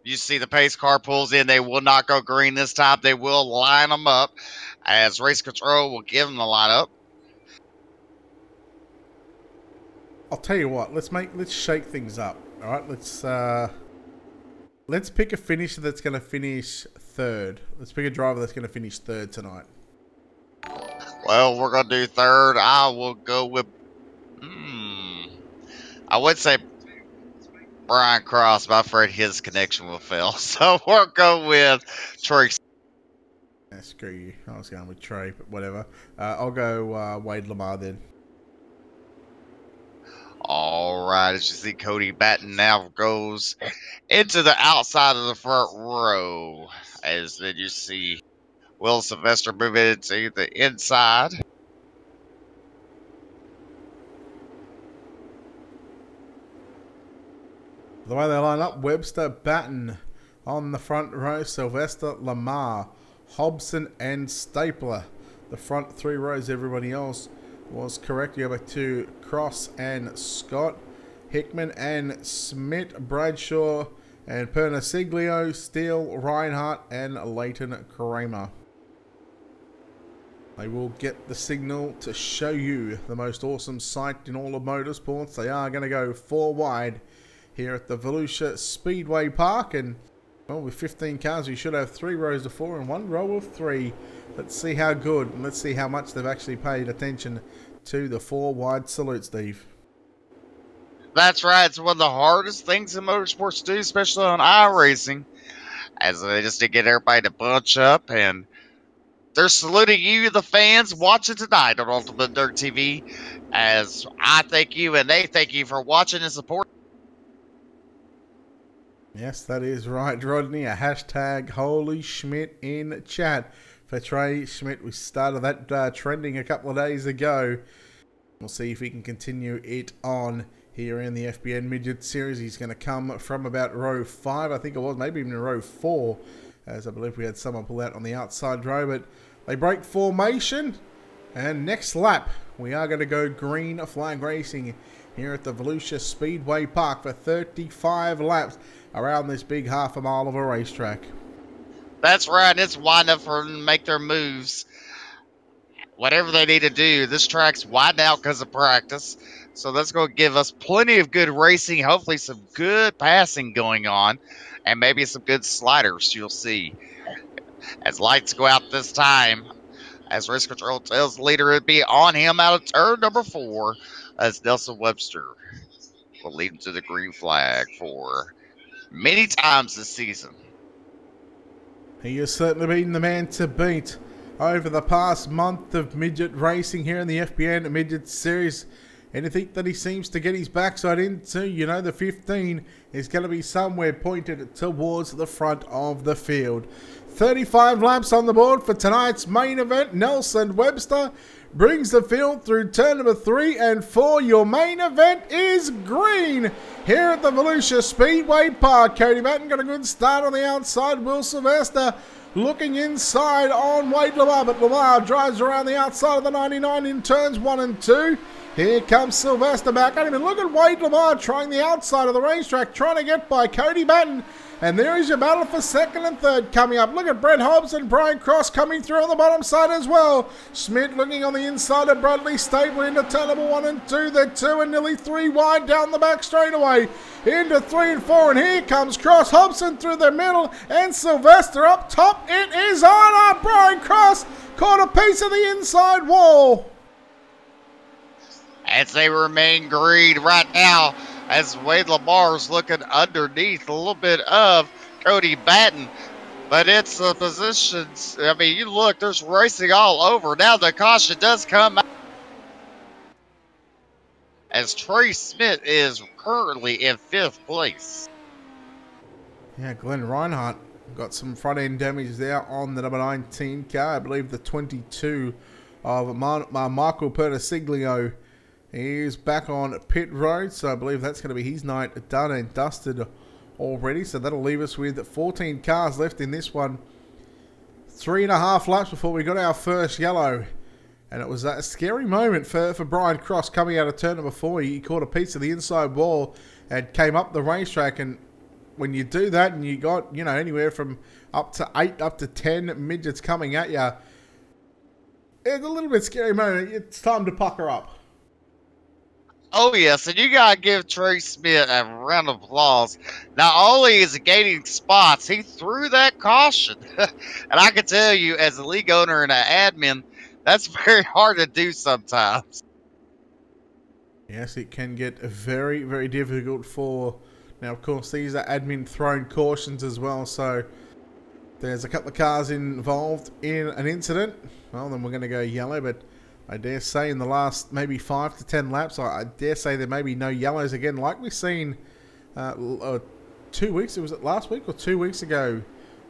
you see the pace car pulls in, they will not go green this time. They will line them up, as race control will give them the lineup. I'll tell you what. Let's shake things up. All right. Let's pick a finisher that's going to finish 3rd. Let's pick a driver that's going to finish 3rd tonight. Well, we're going to do 3rd. I will go with... I would say Brian Cross, but I'm afraid his connection will fail. So we'll go with Trey. Yeah, screw you. I was going with Trey, but whatever. I'll go Wade Lamar then. All right, as you see, Cody Batten now goes into the outside of the front row. As then you see Will Sylvester move into the inside. The way they line up, Webster, Batten on the front row, Sylvester, Lamar, Hobson, and Stapler. The front 3 rows, everybody else was correct. You go back to Cross and Scott, Hickman and Smith, Bradshaw and Pertisiglio, Steele, Reinhardt, and Leighton Kramer. They will get the signal to show you the most awesome sight in all of motorsports. They are going to go 4 wide here at the Volusia Speedway Park. And, well, with 15 cars, we should have 3 rows of 4 and 1 row of 3. Let's see how good and let's see how much they've actually paid attention to the 4 wide salute, Steve. That's right. It's one of the hardest things in motorsports to do, especially on iRacing, as they just to get everybody to bunch up, and they're saluting you, the fans, watching tonight on Ultimate Dirt TV, as I thank you and they thank you for watching and supporting. Yes, that is right, Rodney. A hashtag Holy Schmidt in chat for Trey Schmidt. We started that trending a couple of days ago. We'll see if we can continue it on here in the FBN Midget Series. He's going to come from about row 5, I think it was, maybe even row 4, as I believe we had someone pull out on the outside row. But they break formation, and next lap, we are going to go green flag racing here at the Volusia Speedway Park for 35 laps around this big half a mile of a racetrack. That's right. It's wide enough for them to make their moves. Whatever they need to do, this track's wide out because of practice. So that's going to give us plenty of good racing, hopefully some good passing going on, and maybe some good sliders you'll see. As lights go out this time, as race control tells the leader it'd be on him out of turn number 4, as Nelson Webster will lead him to the green flag for many times this season. He has certainly been the man to beat over the past month of midget racing here in the FBN Midget Series. Anything that he seems to get his backside into, you know, the 15 is going to be somewhere pointed towards the front of the field. 35 laps on the board for tonight's main event. Nelson Webster brings the field through turn number 3 and 4. Your main event is green here at the Volusia Speedway Park. Cody Batten got a good start on the outside. Will Sylvester looking inside on Wade Lamar, but Lamar drives around the outside of the 99 in turns 1 and 2. Here comes Sylvester back at him, and look at Wade Lamar trying the outside of the racetrack, trying to get by Cody Batten. And there is your battle for 2nd and 3rd coming up. Look at Brett Hobbs and Brian Cross coming through on the bottom side as well. Schmidt looking on the inside of Bradley Stable into turn number 1 and 2. They're 2 and nearly 3 wide down the back straightaway. Into 3 and 4, and here comes Cross. Hobson through the middle, and Sylvester up top. It is on. Brian Cross caught a piece of the inside wall. As they remain green right now, as Wade Lamar's looking underneath a little bit of Cody Batten. But it's the positions. I mean, you look, there's racing all over. Now the caution does come out, as Trey Smith is currently in 5th place. Yeah, Glenn Reinhardt got some front end damage there on the number 19 car. I believe the 22 of Michael Pertisiglio. He's back on pit road, so I believe that's going to be his night done and dusted already. So that'll leave us with 14 cars left in this one. 3.5 laps before we got our first yellow. And it was a scary moment for Brian Cross coming out of turn number 4. He caught a piece of the inside wall and came up the racetrack. And when you do that and you got, you know, anywhere from up to 8, up to 10 midgets coming at you, it's a little bit scary moment. It's time to pucker up. Oh, yes, and you got to give Trey Smith a round of applause. Not only is he gaining spots, he threw that caution. And I can tell you, as a league owner and an admin, that's very hard to do sometimes. Yes, it can get very, very difficult for... Now, of course, these are admin thrown cautions as well, so there's a couple of cars involved in an incident. Well, then we're going to go yellow, but I dare say in the last maybe 5 to 10 laps, I dare say there may be no yellows again, like we've seen 2 weeks, was it last week or 2 weeks ago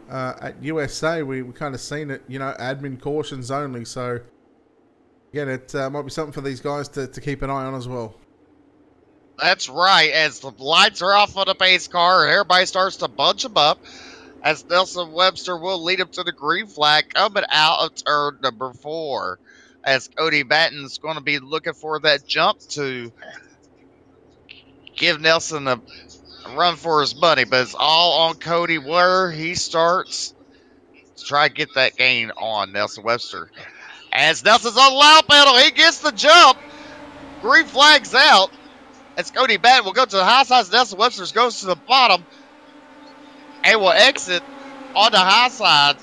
at USA, we kind of seen it, you know, admin cautions only. So, again, it might be something for these guys to keep an eye on as well. That's right, as the lights are off on the pace car and everybody starts to bunch them up, as Nelson Webster will lead him to the green flag coming out of turn number 4. As Cody Batten's going to be looking for that jump to give Nelson a run for his money. But it's all on Cody where he starts to try to get that gain on Nelson Webster. As Nelson's on the loud pedal, he gets the jump. Green flag's out. As Cody Batten will go to the high sides. Nelson Webster goes to the bottom and will exit on the high side.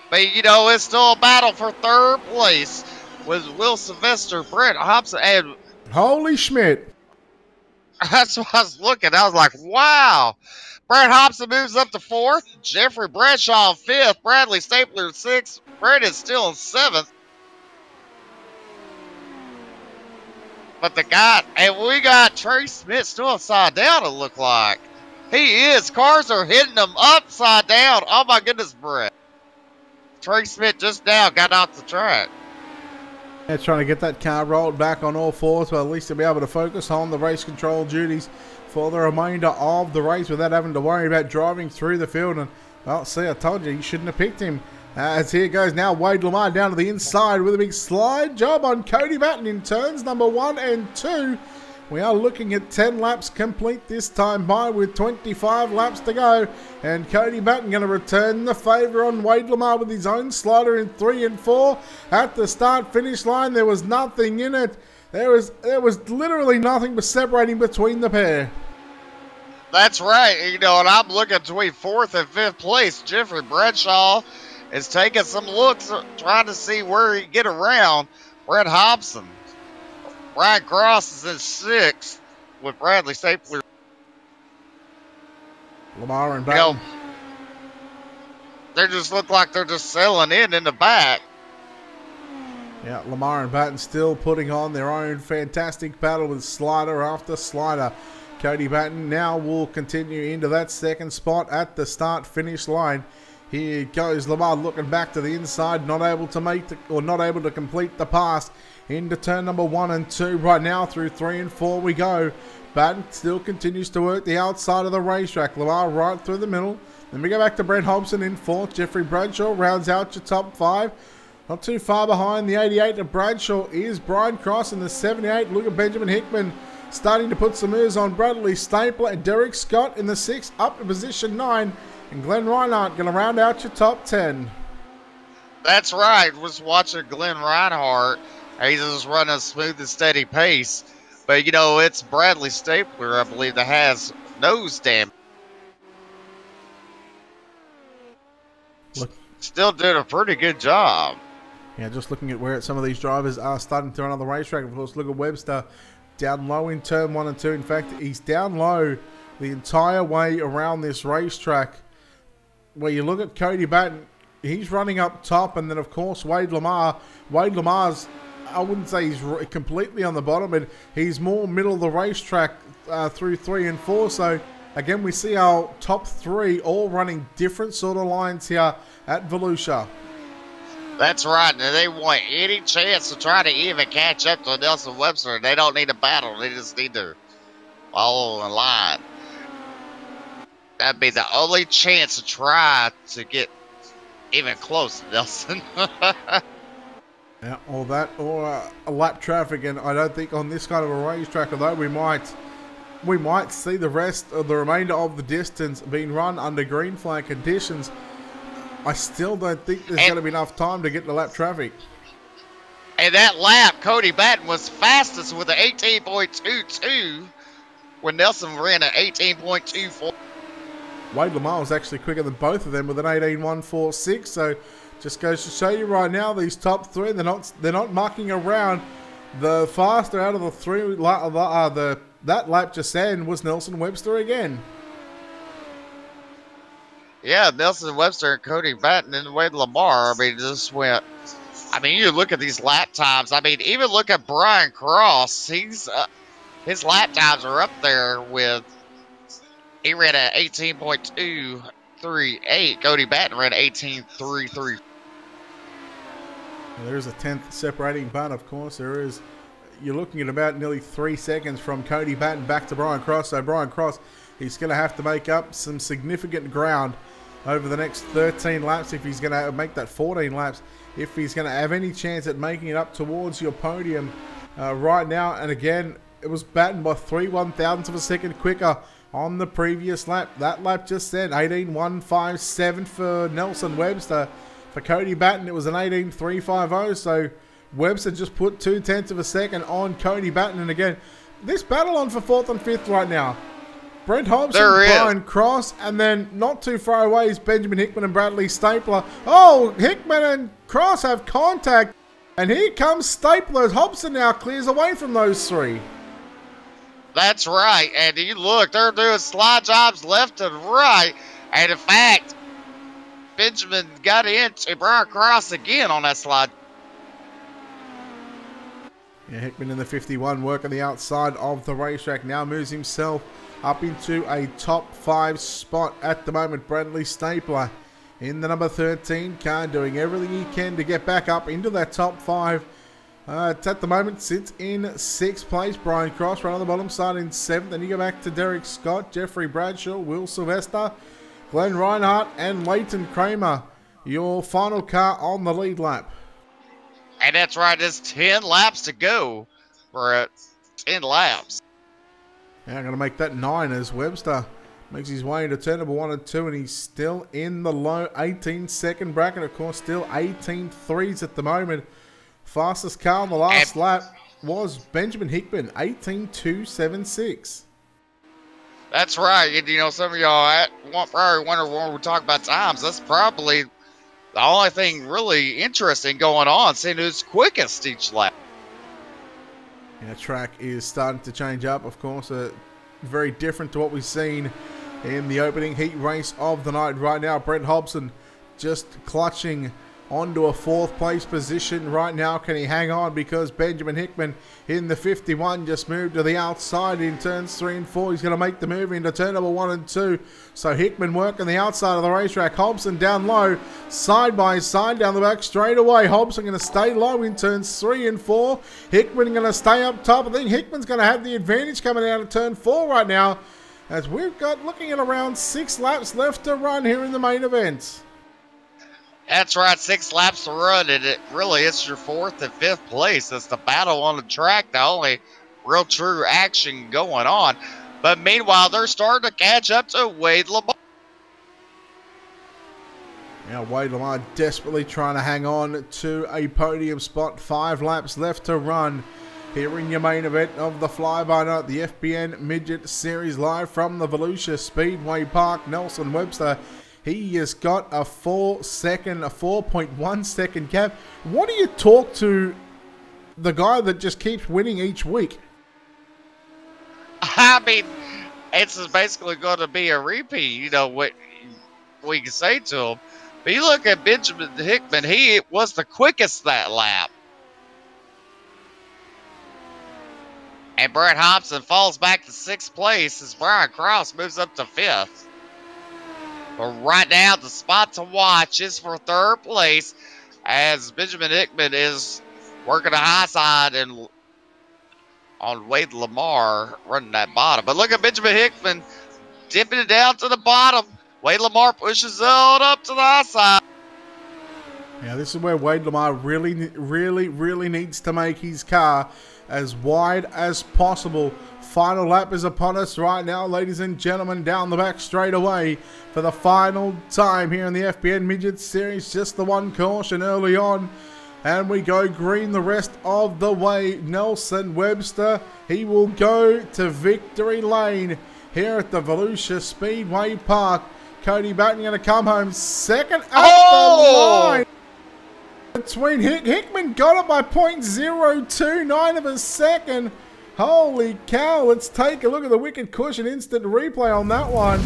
But, you know, it's still a battle for third place with Will Sylvester, Brent Hobson, and... Holy Schmidt. That's what I was looking. I was like, wow. Brent Hobson moves up to 4th. Jeffrey Bradshaw in 5th. Bradley Stapler in 6th. Brent is still in 7th. But the guy, and we got Trey Smith still upside down, it looked like. He is. Cars are hitting him upside down. Oh, my goodness, Brett. Trey Smith just now got off the track. Yeah, trying to get that car rolled back on all fours, but at least to be able to focus on the race control duties for the remainder of the race without having to worry about driving through the field. And, well, see, I told you shouldn't have picked him. As here goes now Wade Lamar down to the inside with a big slide job on Cody Batten in turns number 1 and 2. We are looking at 10 laps complete this time by with 25 laps to go. And Cody Batten going to return the favour on Wade Lamar with his own slider in 3 and 4. At the start-finish line, there was nothing in it. There was literally nothing but separating between the pair. That's right. You know, and I'm looking between 4th and 5th place. Jeffrey Bradshaw is taking some looks, trying to see where he can get around Brent Hobson. Ryan Cross is in 6th with Bradley Stapler. Lamar and Batten. You know, they just look like they're just settling in the back. Yeah, Lamar and Batten still putting on their own fantastic battle with slider after slider. Cody Batten now will continue into that second spot at the start-finish line. Here goes Lamar looking back to the inside, not able to complete the pass into turn number 1 and 2. Right now through 3 and 4 we go. Batten still continues to work the outside of the racetrack. Lamar right through the middle. Then we go back to Brent Hobson in 4th. Jeffrey Bradshaw rounds out your top 5. Not too far behind the 88 of Bradshaw is Brian Cross in the 78. Look at Benjamin Hickman starting to put some moves on Bradley Stapler and Derek Scott in the 6 up to position 9. And Glenn Reinhardt going to round out your top 10. That's right. Was watching Glenn Reinhardt. He's just running a smooth and steady pace. But, you know, it's Bradley Stapler, I believe, that has nose damage. Look. Still did a pretty good job. Yeah, just looking at where some of these drivers are starting to run on the racetrack. Of course, look at Webster down low in turn 1 and 2. In fact, he's down low the entire way around this racetrack. Where you look at Cody Batten, he's running up top, and then of course Wade Lamar. Wade Lamar's, I wouldn't say he's completely on the bottom, but he's more middle of the racetrack through 3 and 4. So again, we see our top 3 all running different sort of lines here at Volusia. That's right, and they want any chance to try to even catch up to Nelson Webster. They don't need a battle, they just need to follow the line. That'd be the only chance to try to get even close to Nelson. Yeah, or that, or a lap traffic, and I don't think on this kind of a racetrack, although we might see the rest of the remainder of the distance being run under green flag conditions. I still don't think there's going to be enough time to get the lap traffic. And that lap, Cody Batten was fastest with an 18.22 when Nelson ran an 18.24. Wade Lamar was actually quicker than both of them with an 18.146. So just goes to show you right now, these top 3, they're not mucking around. The faster out of the 3, that lap just end was Nelson Webster again. Yeah, Nelson Webster and Cody Batten and Wade Lamar. I mean, just went. I mean, you look at these lap times. I mean, even look at Brian Cross. His lap times are up there with. He ran at 18.238. Cody Batten ran 18.33. There's a 10th separating but of course. There is. You're looking at about nearly 3 seconds from Cody Batten back to Brian Cross. So Brian Cross, he's going to have to make up some significant ground over the next 13 laps if he's going to make that 14 laps. If he's going to have any chance at making it up towards your podium right now. And again, it was Batten by 3/1000ths of a second quicker on the previous lap. That lap just then, 18.157 for Nelson Webster. For Cody Batten, it was an 18.350, so Webster just put 0.2 of a second on Cody Batten. And again, this battle on for 4th and 5th right now. Brent Hobson, Brian Cross, and then not too far away is Benjamin Hickman and Bradley Stapler. Oh, Hickman and Cross have contact, and here comes Stapler as Hobson now clears away from those three. That's right, and you look, they're doing slide jobs left and right, and in fact, Benjamin got into Brian Cross again on that slide. Yeah, Hickman in the 51 working the outside of the racetrack now moves himself up into a top 5 spot at the moment. Bradley Stapler in the number 13 car doing everything he can to get back up into that top 5. At the moment sits in 6th place. Brian Cross right on the bottom side in 7th. Then you go back to Derek Scott, Jeffrey Bradshaw, Will Sylvester, Glenn Reinhardt and Leighton Kramer. Your final car on the lead lap. And that's right, there's 10 laps to go for 10 laps. Now I'm going to make that 9 as Webster makes his way into turn number 1 and 2, and he's still in the low 18-second bracket. Of course, still 18.3s at the moment. Fastest car on the last lap was Benjamin Hickman, 18.276. That's right. And, you know, some of y'all probably wonder when we talk about times. That's probably the only thing really interesting going on, seeing who's quickest each lap. Yeah, track is starting to change up, of course. Very different to what we've seen in the opening heat race of the night. Right now, Brent Hobson just clutching onto a 4th place position right now. Can he hang on? Because Benjamin Hickman in the 51 just moved to the outside in turns 3 and 4. He's going to make the move into turn number 1 and 2. So Hickman working the outside of the racetrack. Hobson down low, side by side down the back straight away. Hobson going to stay low in turns 3 and 4. Hickman going to stay up top. I think Hickman's going to have the advantage coming out of turn 4 right now, as we've got looking at around 6 laps left to run here in the main event. That's right, 6 laps to run, and it really is your 4th and 5th place. It's the battle on the track, the only real true action going on. But meanwhile, they're starting to catch up to Wade Lamar. Now Wade Lamar desperately trying to hang on to a podium spot. 5 laps left to run here in your main event of the Fly-By-Night, the FBN Midget Series, live from the Volusia Speedway Park. Nelson Webster, he has got a 4.1 second gap. What do you talk to the guy that just keeps winning each week? I mean, it's basically going to be a repeat, you know, what we can say to him. But you look at Benjamin Hickman, he was the quickest that lap. And Brent Hobson falls back to 6th place as Brian Cross moves up to 5th. But right now, the spot to watch is for 3rd place, as Benjamin Hickman is working the high side and on Wade Lamar running that bottom. But look at Benjamin Hickman dipping it down to the bottom. Wade Lamar pushes on up to the high side. Yeah, this is where Wade Lamar really needs to make his car as wide as possible. Final lap is upon us right now, ladies and gentlemen, down the back straight away for the final time here in the FBN Midget Series. Just the one caution early on, and we go green the rest of the way. Nelson Webster, he will go to victory lane here at the Volusia Speedway Park. Cody Batten going to come home second at the line. Between Hickman got it by 0.029 of a second. Holy cow, let's take a look at the Wicked Cushion instant replay on that one,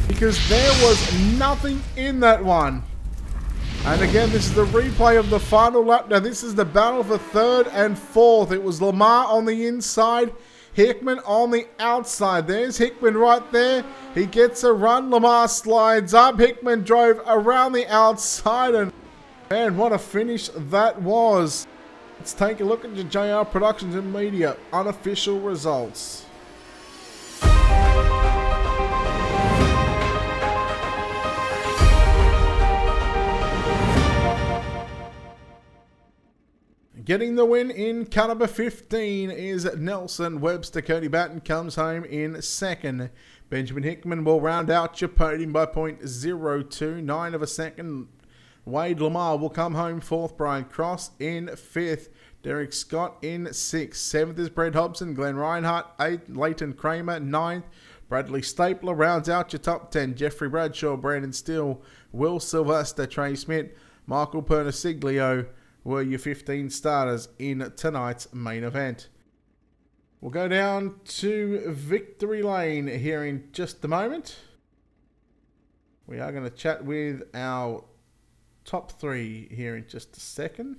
because there was nothing in that one. And again, this is the replay of the final lap. Now this is the battle for 3rd and 4th. It was Lamar on the inside, Hickman on the outside. There's Hickman right there. He gets a run. Lamar slides up. Hickman drove around the outside, and man, what a finish that was. Let's take a look at your JR Productions and Media unofficial results. Getting the win in car number 15 is Nelson Webster. Cody Batten comes home in 2nd. Benjamin Hickman will round out your podium by 0.029 of a second. Wade Lamar will come home 4th. Brian Cross in 5th. Derek Scott in 6th. 7th is Brett Hobson. Glenn Reinhardt 8th. Leighton Kramer 9th. Bradley Stapler rounds out your top 10. Jeffrey Bradshaw, Brandon Steele, Will Sylvester, Trey Smith, Michael Pernasiglio were your 15 starters in tonight's main event. We'll go down to Victory Lane here in just a moment. We are going to chat with our top 3 here in just a second.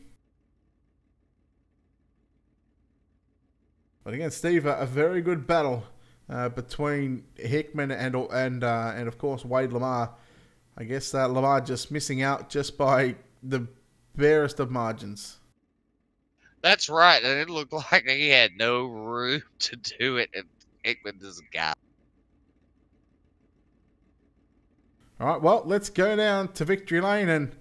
But again, Steve, a very good battle between Hickman and of course Wade Lamar. I guess Lamar just missing out just by the barest of margins. That's right, and it looked like he had no room to do it, and Hickman is a guy. All right, well, let's go down to Victory Lane and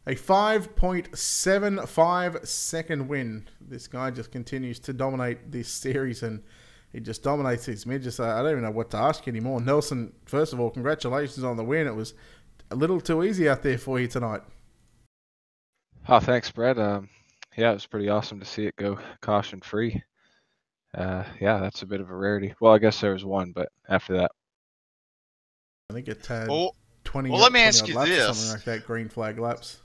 a 5.75 second win. This guy just continues to dominate this series, and he just dominates these midgets. I don't even know what to ask anymore. Nelson, first of all, congratulations on the win. It was a little too easy out there for you tonight. Oh, thanks, Brett. Yeah, it was pretty awesome to see it go caution-free. Yeah, that's a bit of a rarity. Well, I guess there was one, but after that. I think it had 20 let me ask you laps this. or something like that, green flag laps.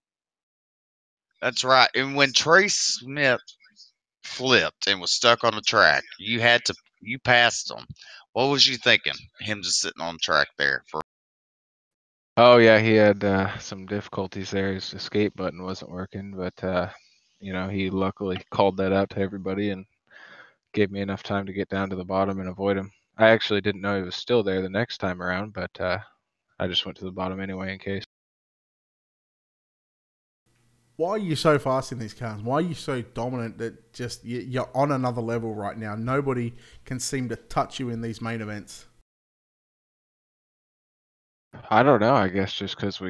That's right. And when Trey Smith flipped and was stuck on the track, you passed him. What was you thinking? Him just sitting on the track there for. Oh, yeah, he had some difficulties there. His escape button wasn't working, but, he luckily called that out to everybody and gave me enough time to get down to the bottom and avoid him. I actually didn't know he was still there the next time around, but I just went to the bottom anyway in case. Why are you so fast in these cars? Why are you so dominant that just you're on another level right now? Nobody can seem to touch you in these main events. I don't know. I guess just because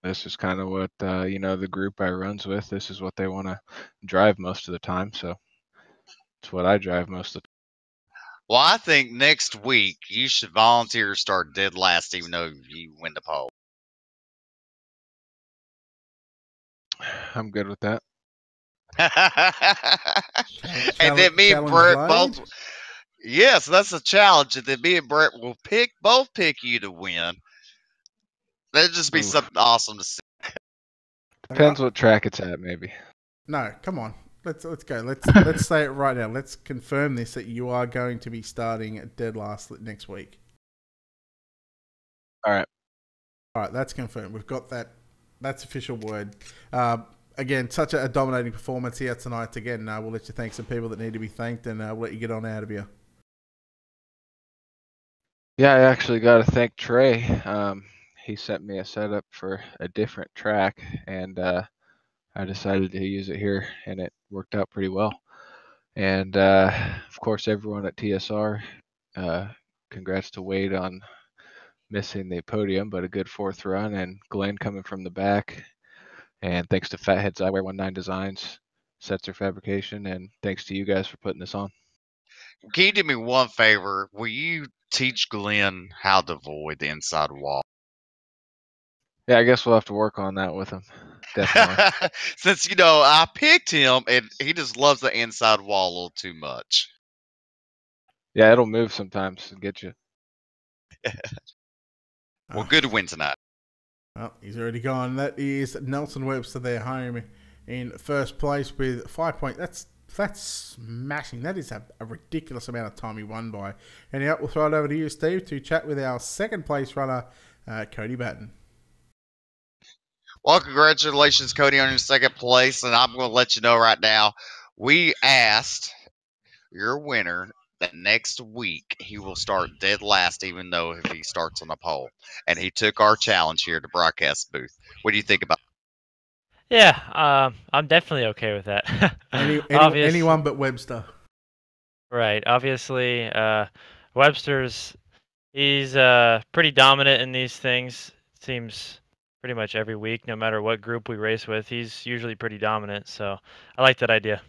this is kind of what, the group I runs with, this is what they want to drive most of the time. So it's what I drive most of the time. Well, I think next week you should volunteer to start dead last, even though you win the pole. I'm good with that. And then me and Brett both. Yes, that's a challenge. And then me and Brett will both pick you to win. That'd just be something awesome to see. Depends what track it's at, maybe. No, come on. Let's go. Let's say it right now. Let's confirm this that you are going to be starting at dead last next week. All right. All right, that's confirmed. We've got that. That's official word. Again, such a dominating performance here tonight. Again, we'll let you thank some people that need to be thanked, and we'll let you get on out of here. Yeah, I actually got to thank Trey. He sent me a setup for a different track, and I decided to use it here, and it worked out pretty well. And of course, everyone at TSR, congrats to Wade on missing the podium, but a good 4th run, and Glenn coming from the back. And thanks to Fatheads Eyewear 19 Designs, Setzer Fabrication, and thanks to you guys for putting this on. Can you do me one favor? Will you teach Glenn how to avoid the inside wall? Yeah, I guess we'll have to work on that with him. Definitely. Since, I picked him, and he just loves the inside wall a little too much. Yeah, it'll move sometimes and get you. Well, good win tonight. Well, he's already gone. That is Nelson Webster there, home in first place with 5 points. That's smashing. That is a ridiculous amount of time he won by. Anyhow, we'll throw it over to you, Steve, to chat with our second place runner, Cody Batten. Well, congratulations, Cody, on your second place. And I'm going to let you know right now, we asked your winner that next week he will start dead last, even though if he starts on the pole. And he took our challenge here to broadcast booth. What do you think about that? Yeah, I'm definitely okay with that. Anyone but Webster. Right. Obviously, he's pretty dominant in these things. It seems pretty much every week, no matter what group we race with, he's usually pretty dominant. So I like that idea.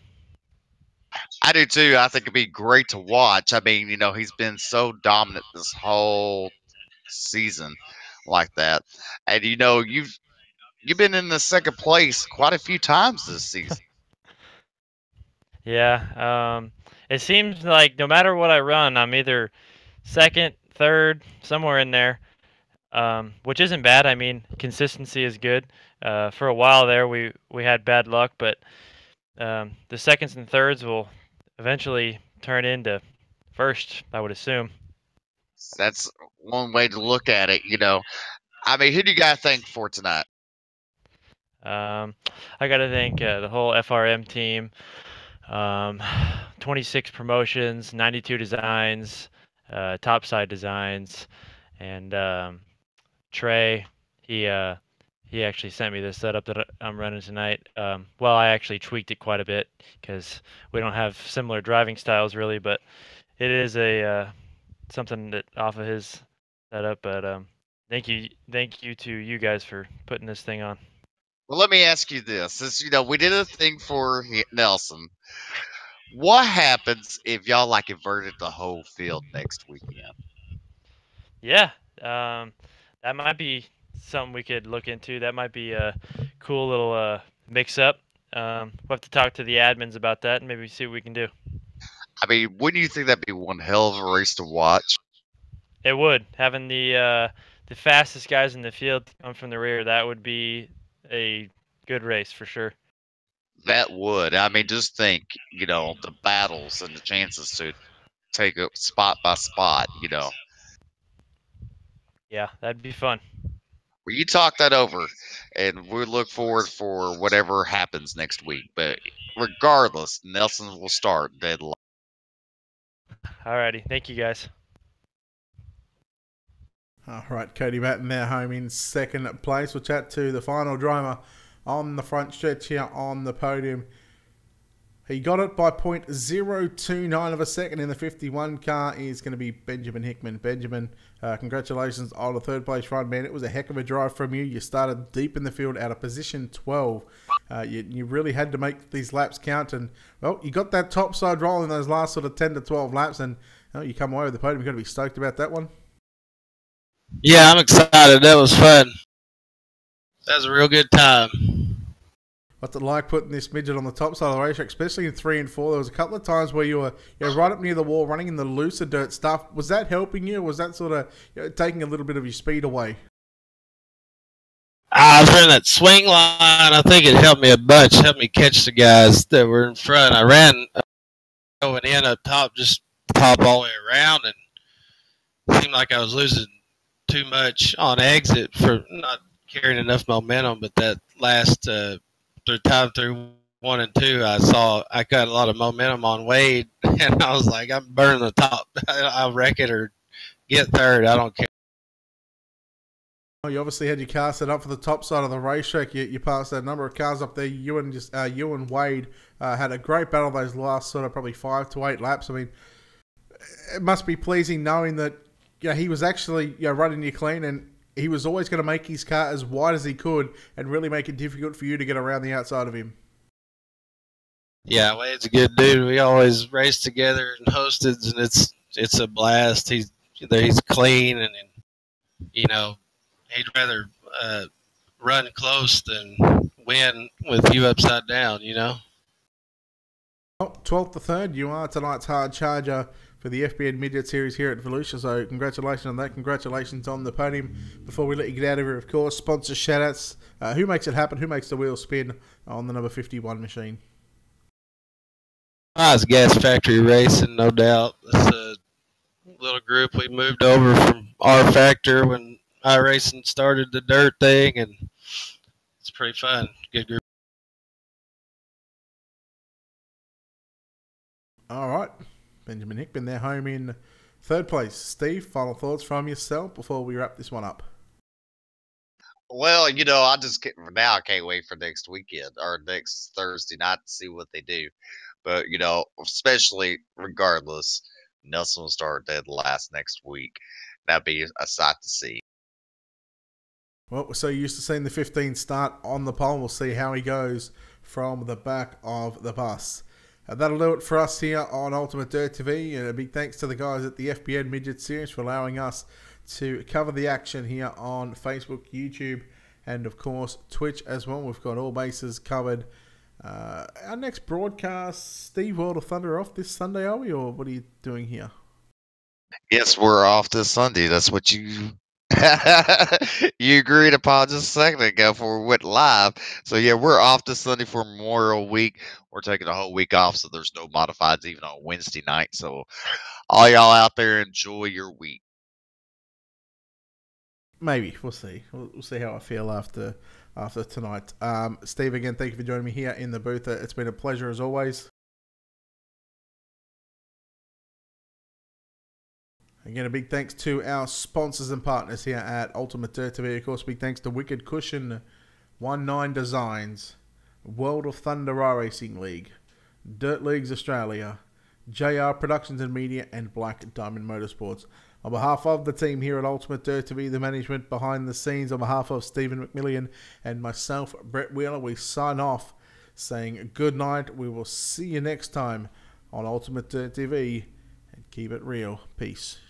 I do too. I think it'd be great to watch. I mean, he's been so dominant this whole season like that. And, you've been in the second place quite a few times this season. Yeah, it seems like no matter what I run, I'm either second, third, somewhere in there, which isn't bad. I mean, consistency is good. For a while there, we had bad luck, but the seconds and thirds will eventually turn into first, I would assume. That's one way to look at it. I mean, who do you got to thank for tonight? I got to thank the whole FRM team. 26 promotions, 92 designs, topside designs, and Trey. He actually sent me the setup that I'm running tonight. Well, I actually tweaked it quite a bit because we don't have similar driving styles really, but it is a something that off of his setup. But thank you to you guys for putting this thing on. Well, let me ask you this: since we did a thing for Nelson, what happens if y'all inverted the whole field next weekend? Yeah, that might be something we could look into. That might be a cool little mix-up. We'll have to talk to the admins about that and maybe see what we can do. I mean, wouldn't you think that'd be one hell of a race to watch? It would. Having the fastest guys in the field come from the rear, that would be a good race for sure. That would. I mean, just think, the battles and the chances to take it spot by spot. Yeah, that'd be fun. Well, you talk that over, and we'll look forward for whatever happens next week. But regardless, Nelson will start dead last. Alrighty, thank you guys. All right, Cody Batten there, home in second place. We'll chat to the final driver on the front stretch here on the podium. He got it by 0.029 of a second in the 51 car. Is going to be Benjamin Hickman. Benjamin, congratulations on the third place run, man. It was a heck of a drive from you. You started deep in the field out of position 12. You really had to make these laps count. And, well, you got that top side roll in those last sort of 10 to 12 laps. And you come away with the podium. You've got to be stoked about that one. Yeah, I'm excited. That was fun. That was a real good time. What's it like putting this midget on the top side of the racetrack, especially in 3 and 4? There was a couple of times where you were right up near the wall, running in the looser dirt stuff. Was that helping you, or was that sort of taking a little bit of your speed away? I was running that swing line. I think it helped me a bunch, helped me catch the guys that were in front. I ran going in up top, just top all the way around, and it seemed like I was losing too much on exit for not carrying enough momentum. But that last through 1 and 2, I got a lot of momentum on Wade, and I was like, I'm burning the top. I'll wreck it or get third. I don't care. You obviously had your car set up for the top side of the racetrack. You passed a number of cars up there. You and Wade had a great battle those last sort of probably 5 to 8 laps. I mean, it must be pleasing knowing that he was actually running you clean, and he was always going to make his car as wide as he could and really make it difficult for you to get around the outside of him. Yeah, Wade's a good dude. We always race together and hosted, and it's a blast. He's clean, and he'd rather run close than win with you upside down. Well, 12th to 3rd, you are tonight's hard charger for the FBN Midget Series here at Volusia, so congratulations on that. Congratulations on the podium. Before we let you get out of here, of course, sponsor shout-outs. Who makes it happen? Who makes the wheel spin on the number 51 machine? It's Gas Factory Racing, no doubt. It's a little group. We moved over from our factor when iRacing started the dirt thing, and it's pretty fun. Good group. All right. Benjamin Hickman there, home in 3rd place. Steve, final thoughts from yourself before we wrap this one up? Well, I can't wait for next weekend or next Thursday night to see what they do. But, especially regardless, Nelson will start dead last next week. That'd be a sight to see. Well, we're so used to seeing the 15 start on the pole. We'll see how he goes from the back of the bus. That'll do it for us here on Ultimate Dirt TV. And a big thanks to the guys at the FBN Midget Series for allowing us to cover the action here on Facebook, YouTube, and of course Twitch as well. We've got all bases covered. Our next broadcast, Steve, World of Thunder off this Sunday, are we, or what are you doing here? Yes, we're off this Sunday. That's what you you agreed upon just a second ago before we went live. So yeah, we're off this Sunday for Memorial Week. We're taking a whole week off, so there's no modifieds even on Wednesday night. So all y'all out there, enjoy your week. Maybe we'll see. We'll see how I feel after tonight. Steve, again, thank you for joining me here in the booth. It's been a pleasure as always. Again, a big thanks to our sponsors and partners here at Ultimate Dirt TV. Of course, big thanks to Wicked Cushion, 19 Designs, World of Thunder Racing League, Dirt Leagues Australia, JR Productions and Media, and Black Diamond Motorsports. On behalf of the team here at Ultimate Dirt TV, the management behind the scenes, on behalf of Stephen McMillian and myself, Brett Wheeler, we sign off saying good night. We will see you next time on Ultimate Dirt TV, and keep it real. Peace.